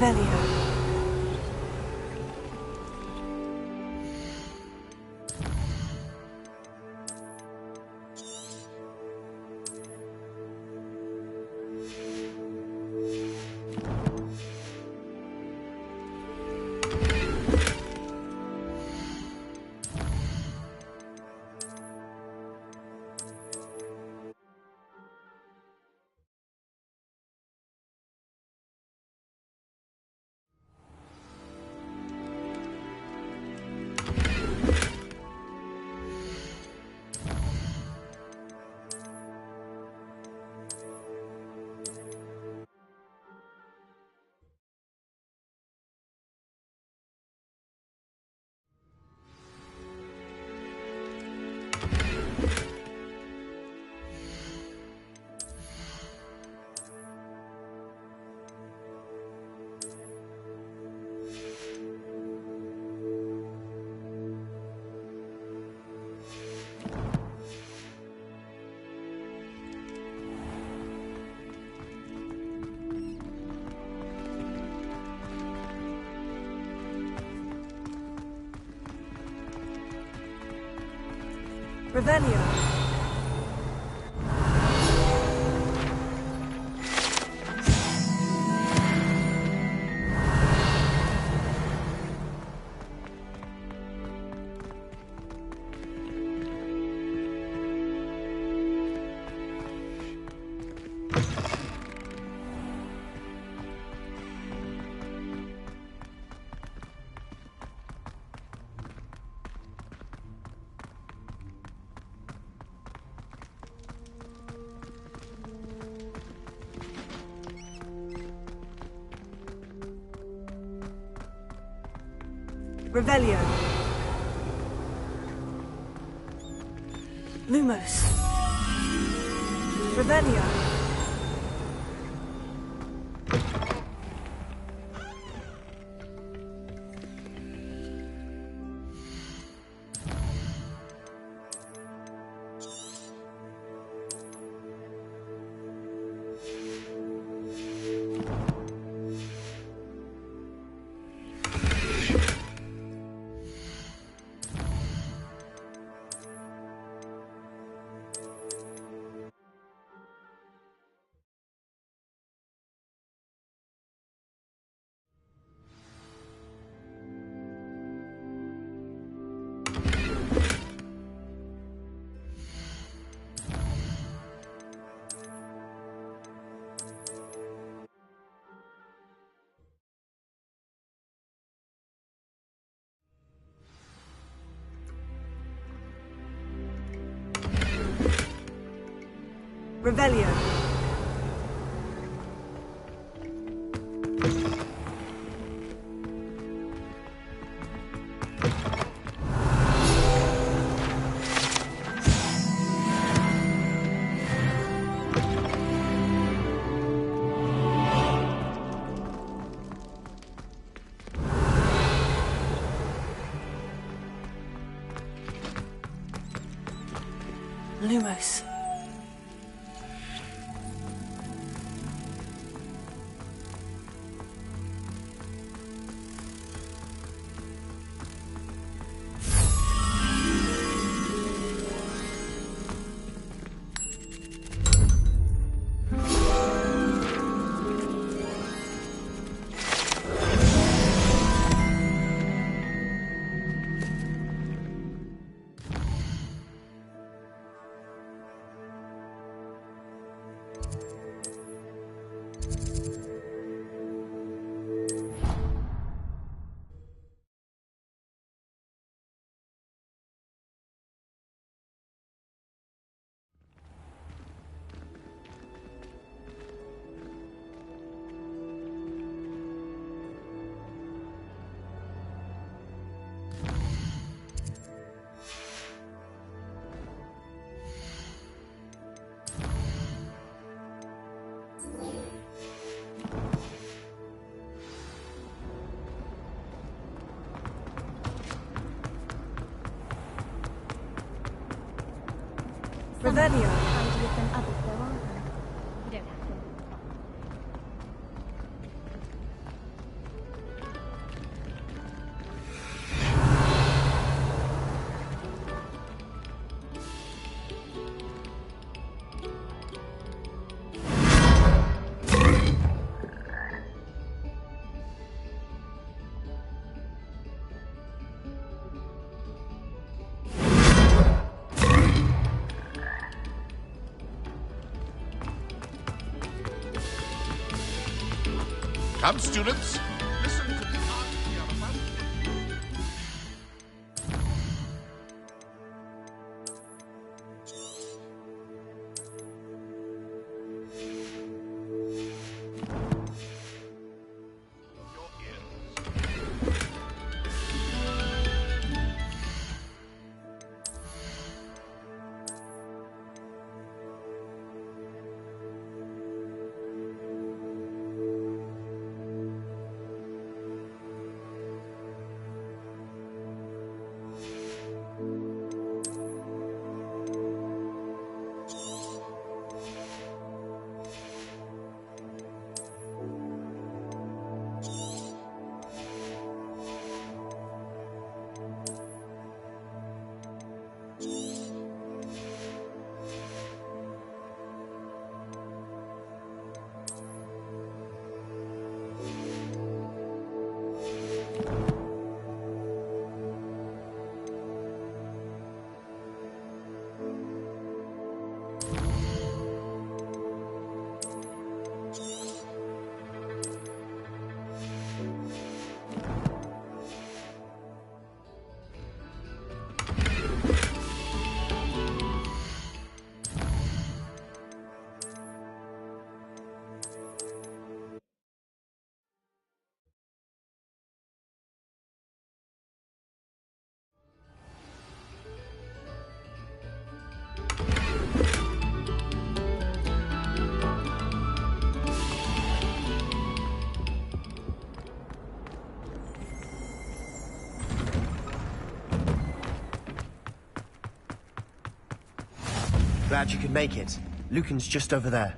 Revelio. Revelio. Revelio. Lumos. Revelio. Revelio. Lumos. Revelio. Handier than others, though, aren't they? You don't have to. Come, students. Listen to the art piano. Glad you could make it. Lucan's just over there.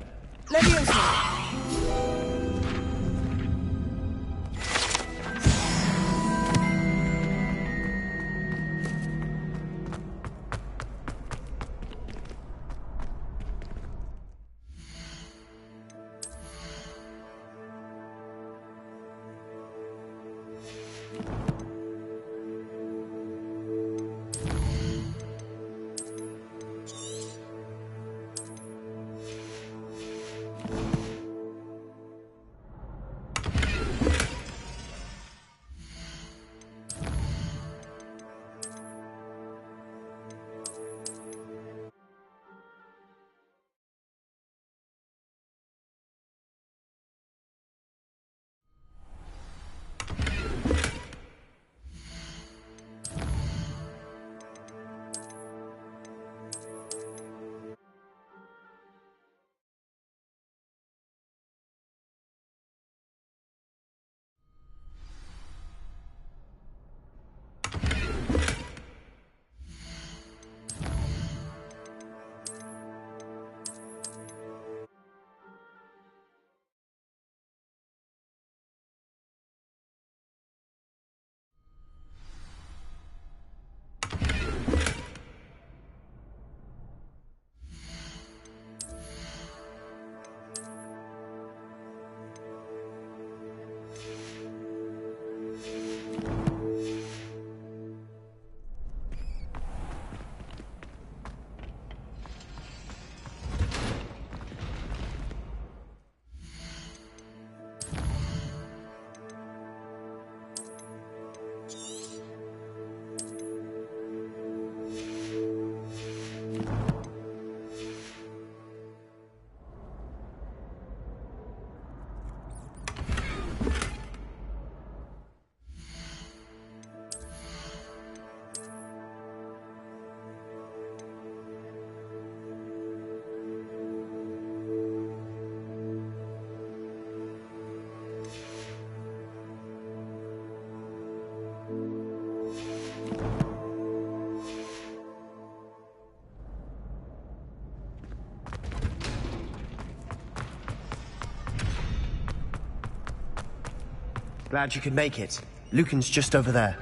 Glad you could make it. Lucan's just over there.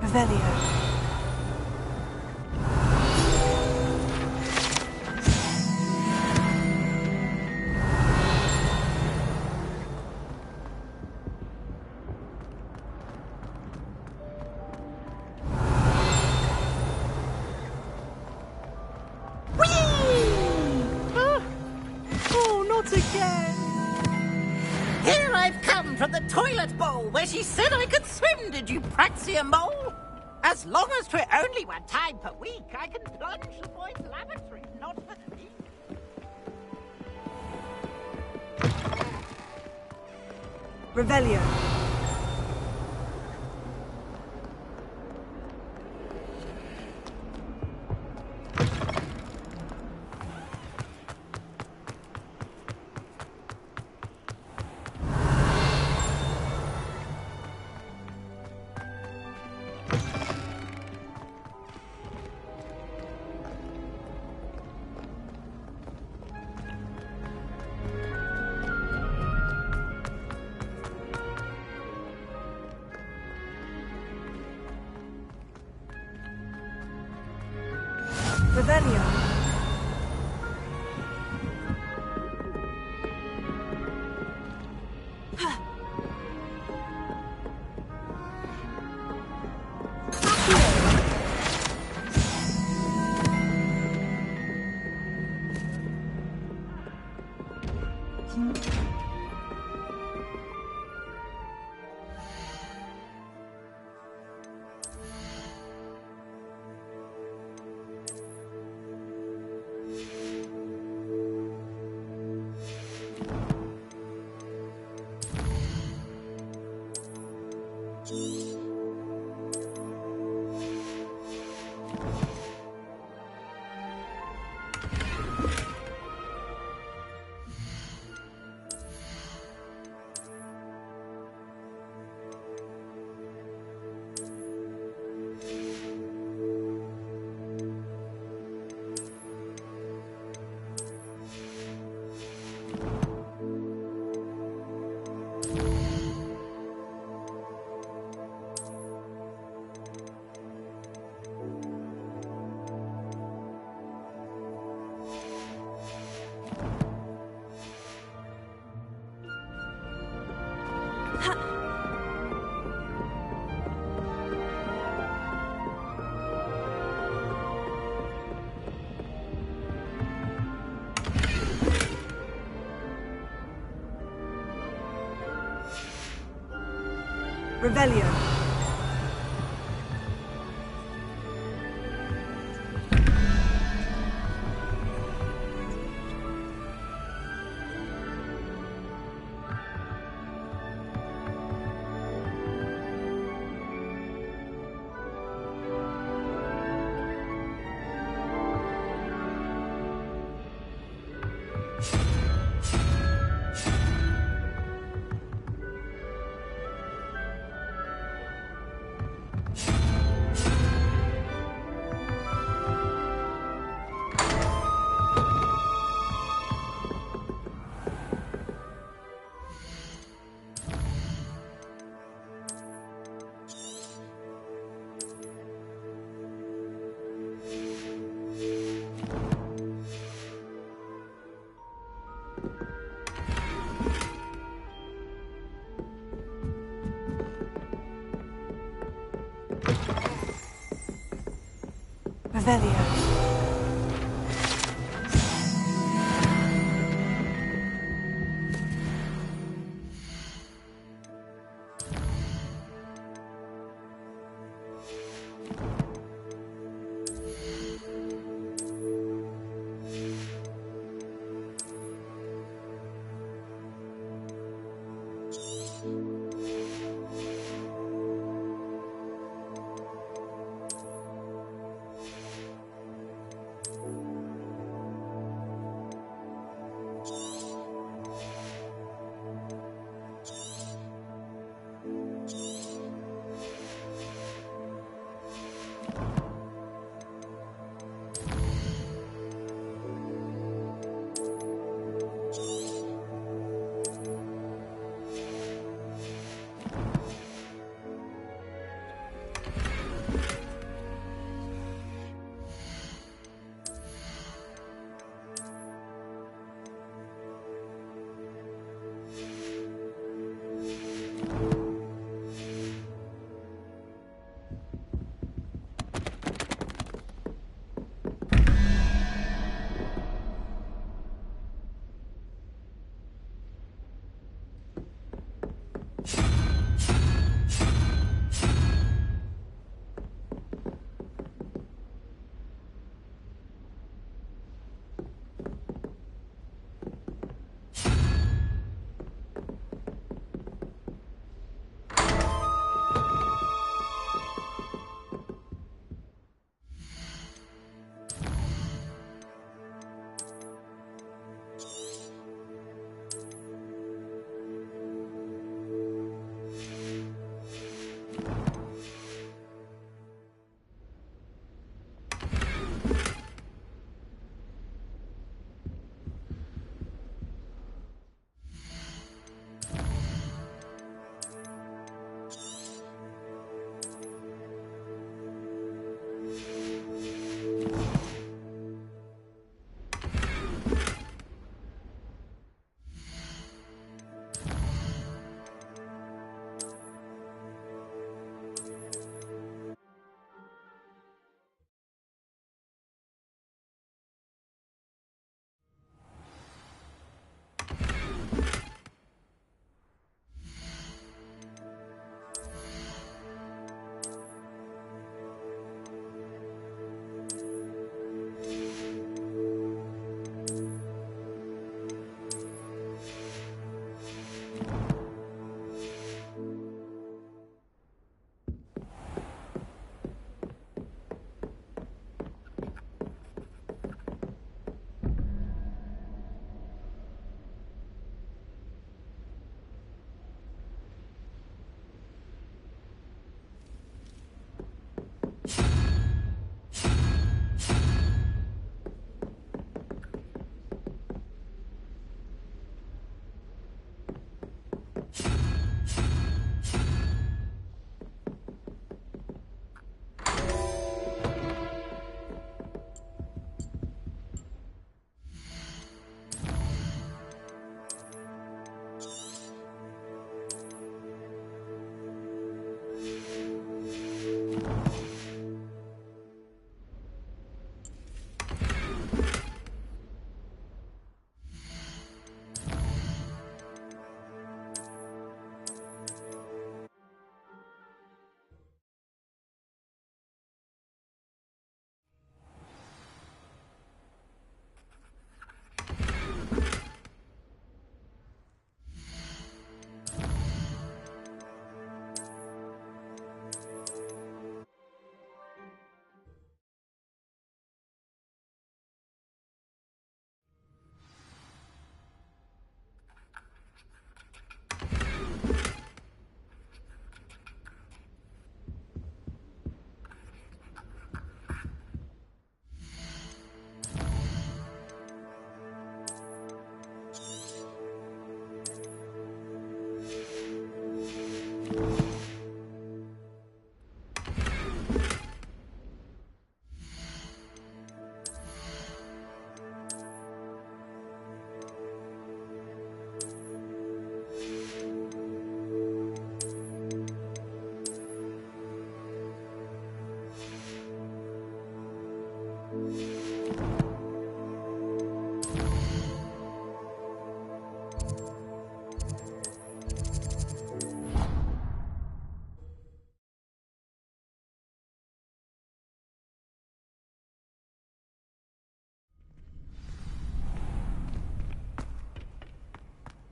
Revelio. Not again! Here I've come from the toilet bowl where she said I could swim, did you praxia mole? As long as 'twere only 1 time per week, I can plunge the boy's lavatory, not for the week. Revelio. Revelio. Revelio. Revelio.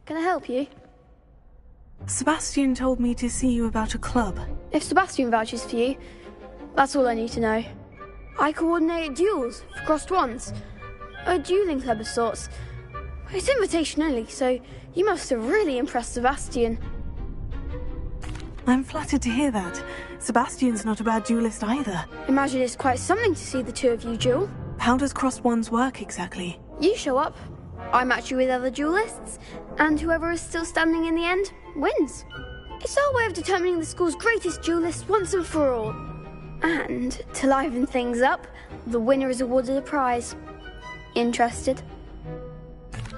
Can I help you? Sebastian told me to see you about a club. If Sebastian vouches for you, that's all I need to know. I coordinate duels for crossed ones. A dueling club of sorts. It's invitation only, so you must have really impressed Sebastian. I'm flattered to hear that. Sebastian's not a bad duelist either. Imagine it's quite something to see the two of you duel. How does crossed ones work exactly? You show up, I match you with other duelists, and whoever is still standing in the end wins. It's our way of determining the school's greatest duelist once and for all. And to liven things up, the winner is awarded a prize. Interested?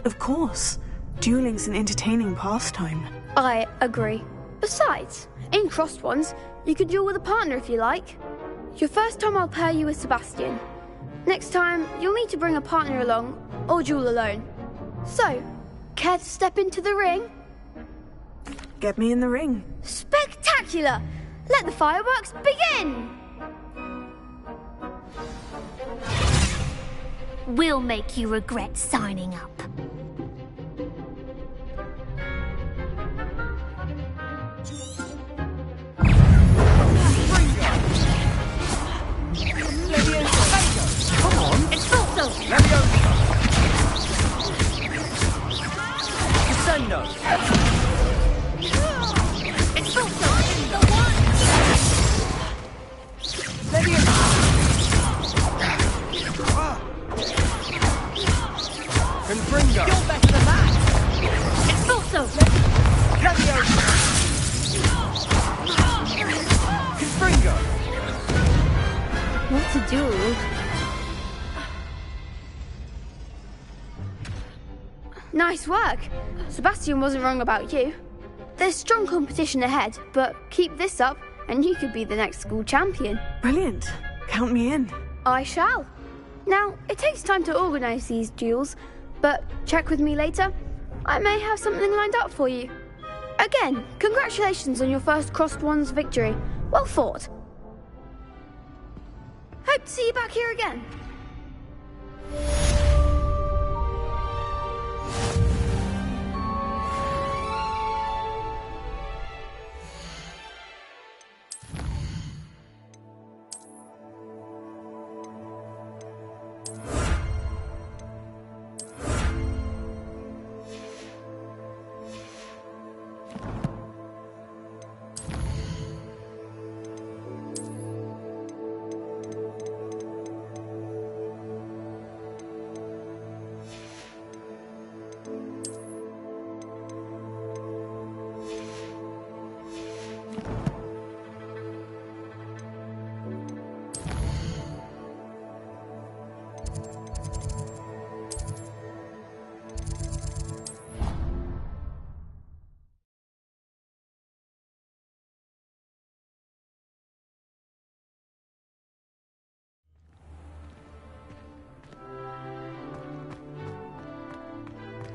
Of course. Dueling's an entertaining pastime. I agree. Besides, in crossed ones, you could duel with a partner if you like. Your first time I'll pair you with Sebastian. Next time, you'll need to bring a partner along, or duel alone. So, care to step into the ring? Get me in the ring. Spectacular! Let the fireworks begin! We'll make you regret signing up. Come on! It's Fulso! Descendo! It's Fulso! Confringo! You're better than that! It's Fulso! Confringo! What to duel? Nice work! Sebastian wasn't wrong about you. There's strong competition ahead, but keep this up and you could be the next school champion. Brilliant. Count me in. I shall. Now, it takes time to organise these duels, but check with me later. I may have something lined up for you. Again, congratulations on your first crossed ones victory. Well fought. Hope to see you back here again.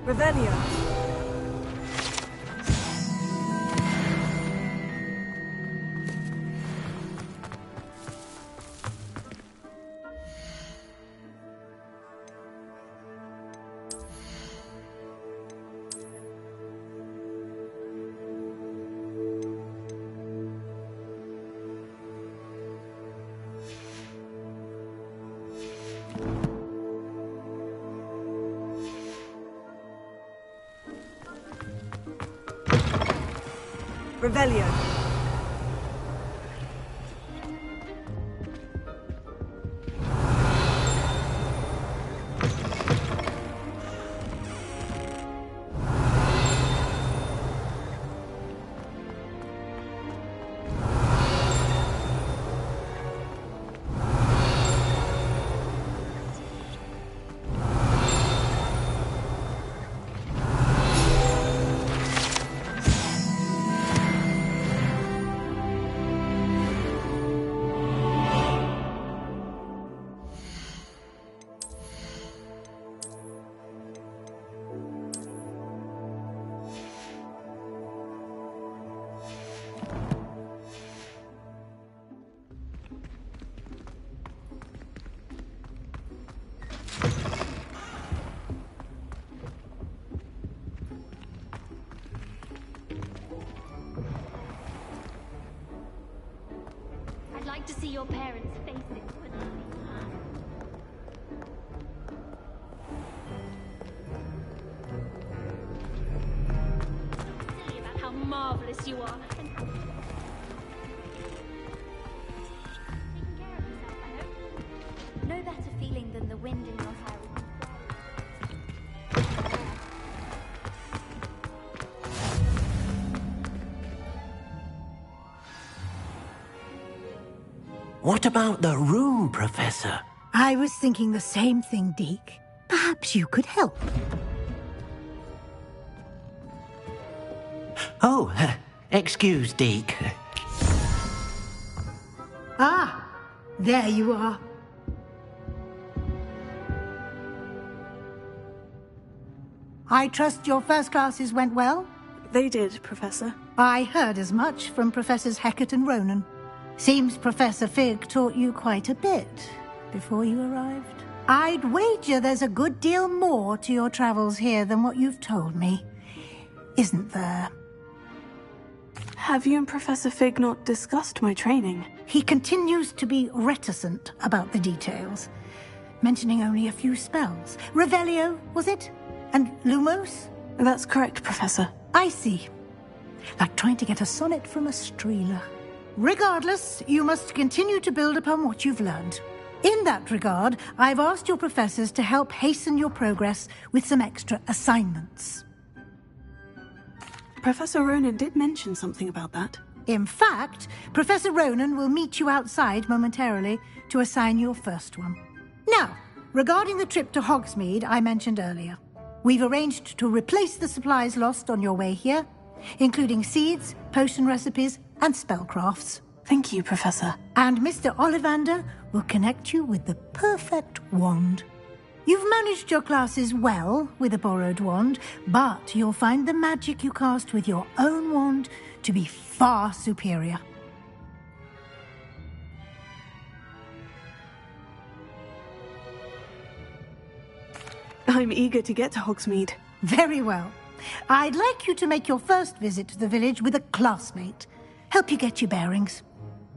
Revelio. Revelio. see your parents' faces when silly about how marvelous you are. And taking care of yourself, I hope. No better feeling than the wind in your hair. What about the room, Professor? I was thinking the same thing, Deke. Perhaps you could help. Oh, excuse, Deke. Ah, there you are. I trust your first classes went well? They did, Professor. I heard as much from Professors Hecat and Ronan. Seems Professor Fig taught you quite a bit before you arrived. I'd wager there's a good deal more to your travels here than what you've told me. Isn't there? Have you and Professor Fig not discussed my training? He continues to be reticent about the details, mentioning only a few spells. Revelio, was it? And Lumos? That's correct, Professor. I see. Like trying to get a sonnet from a streeler. Regardless, you must continue to build upon what you've learned. In that regard, I've asked your professors to help hasten your progress with some extra assignments. Professor Ronan did mention something about that. In fact, Professor Ronan will meet you outside momentarily to assign your first one. Now, regarding the trip to Hogsmeade I mentioned earlier, we've arranged to replace the supplies lost on your way here, including seeds, potion recipes, and spellcrafts. Thank you, Professor. And Mr. Ollivander will connect you with the perfect wand. You've managed your classes well with a borrowed wand, but you'll find the magic you cast with your own wand to be far superior. I'm eager to get to Hogsmeade. Very well. I'd like you to make your first visit to the village with a classmate. Help you get your bearings.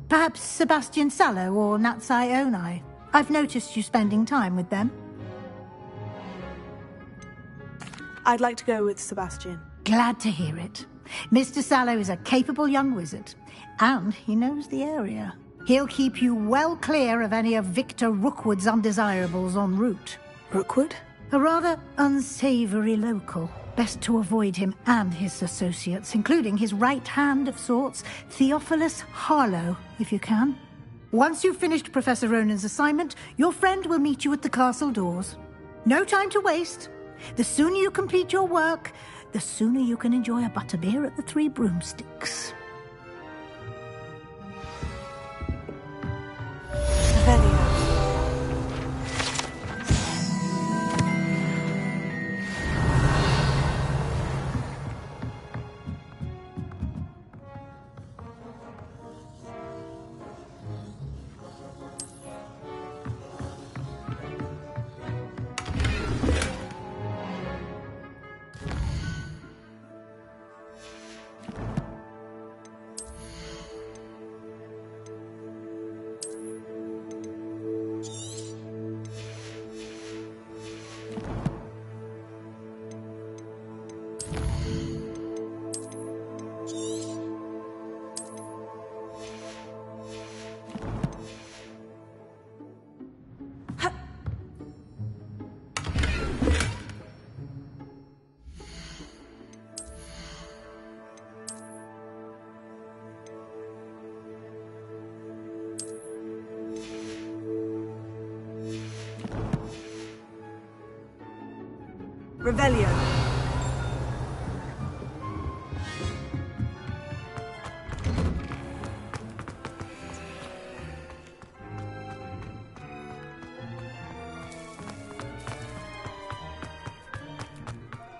Perhaps Sebastian Sallow or Natsai Onai. I've noticed you spending time with them. I'd like to go with Sebastian. Glad to hear it. Mr. Sallow is a capable young wizard, and he knows the area. He'll keep you well clear of any of Victor Rookwood's undesirables en route. Rookwood? A rather unsavory local. Best to avoid him and his associates, including his right hand of sorts, Theophilus Harlow, if you can. Once you've finished Professor Ronan's assignment, your friend will meet you at the castle doors. No time to waste. The sooner you complete your work, the sooner you can enjoy a butterbeer at the Three Broomsticks. Revelio.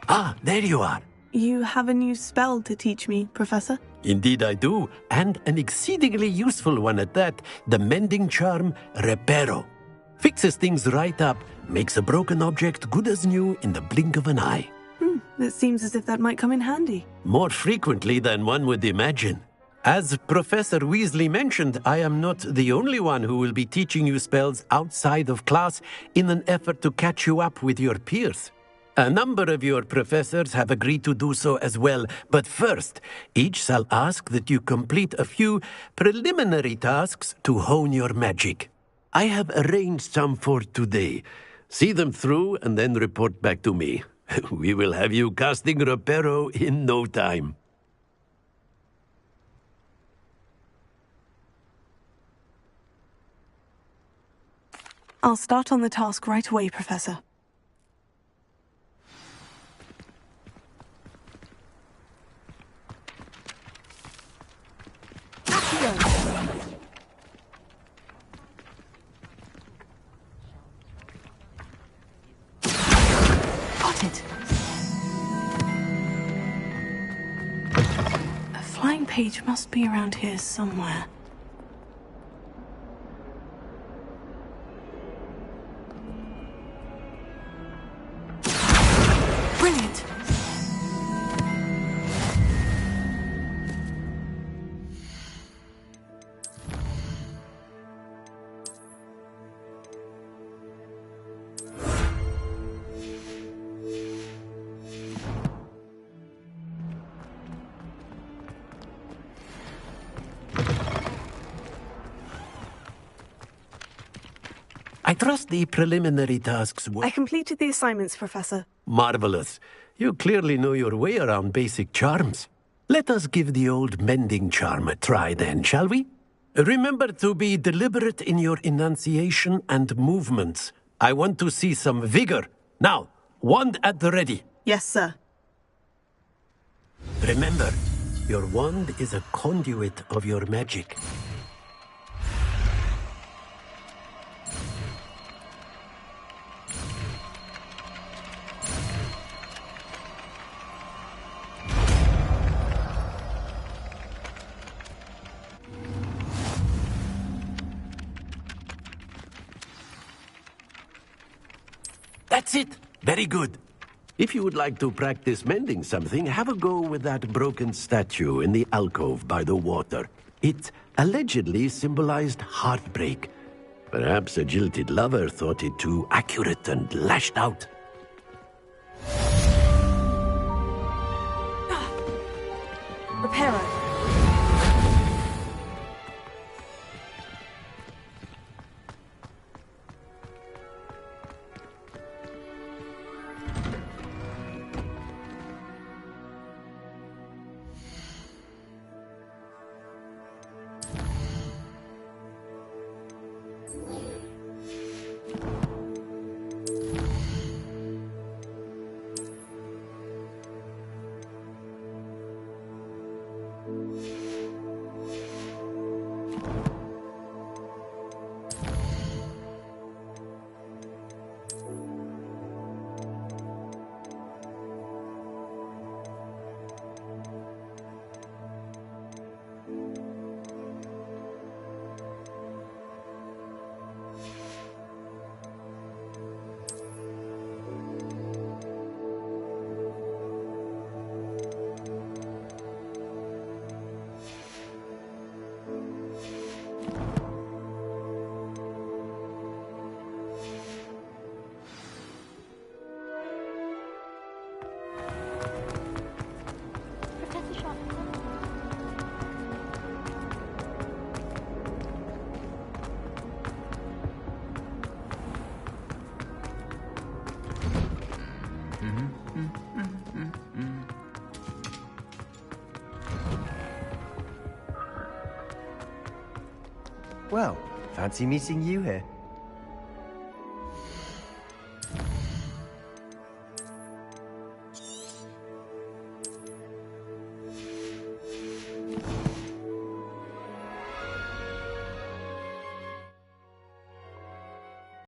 Ah, there you are. You have a new spell to teach me, Professor? Indeed I do, and an exceedingly useful one at that, the mending charm Reparo. Fixes things right up, makes a broken object good as new in the blink of an eye. It seems as if that might come in handy. More frequently than one would imagine. As Professor Weasley mentioned, I am not the only one who will be teaching you spells outside of class in an effort to catch you up with your peers. A number of your professors have agreed to do so as well, but first, each shall ask that you complete a few preliminary tasks to hone your magic. I have arranged some for today. See them through and then report back to me. We will have you casting Reparo in no time. I'll start on the task right away, Professor. Got it. A flying page must be around here somewhere. Brilliant. I trust the preliminary tasks were... I completed the assignments, Professor. Marvelous. You clearly know your way around basic charms. Let us give the old mending charm a try then, shall we? Remember to be deliberate in your enunciation and movements. I want to see some vigor. Now, wand at the ready. Yes, sir. Remember, your wand is a conduit of your magic. That's it. Very good. If you would like to practice mending something, have a go with that broken statue in the alcove by the water. It allegedly symbolized heartbreak. Perhaps a jilted lover thought it too accurate and lashed out. Reparo. Well, fancy meeting you here.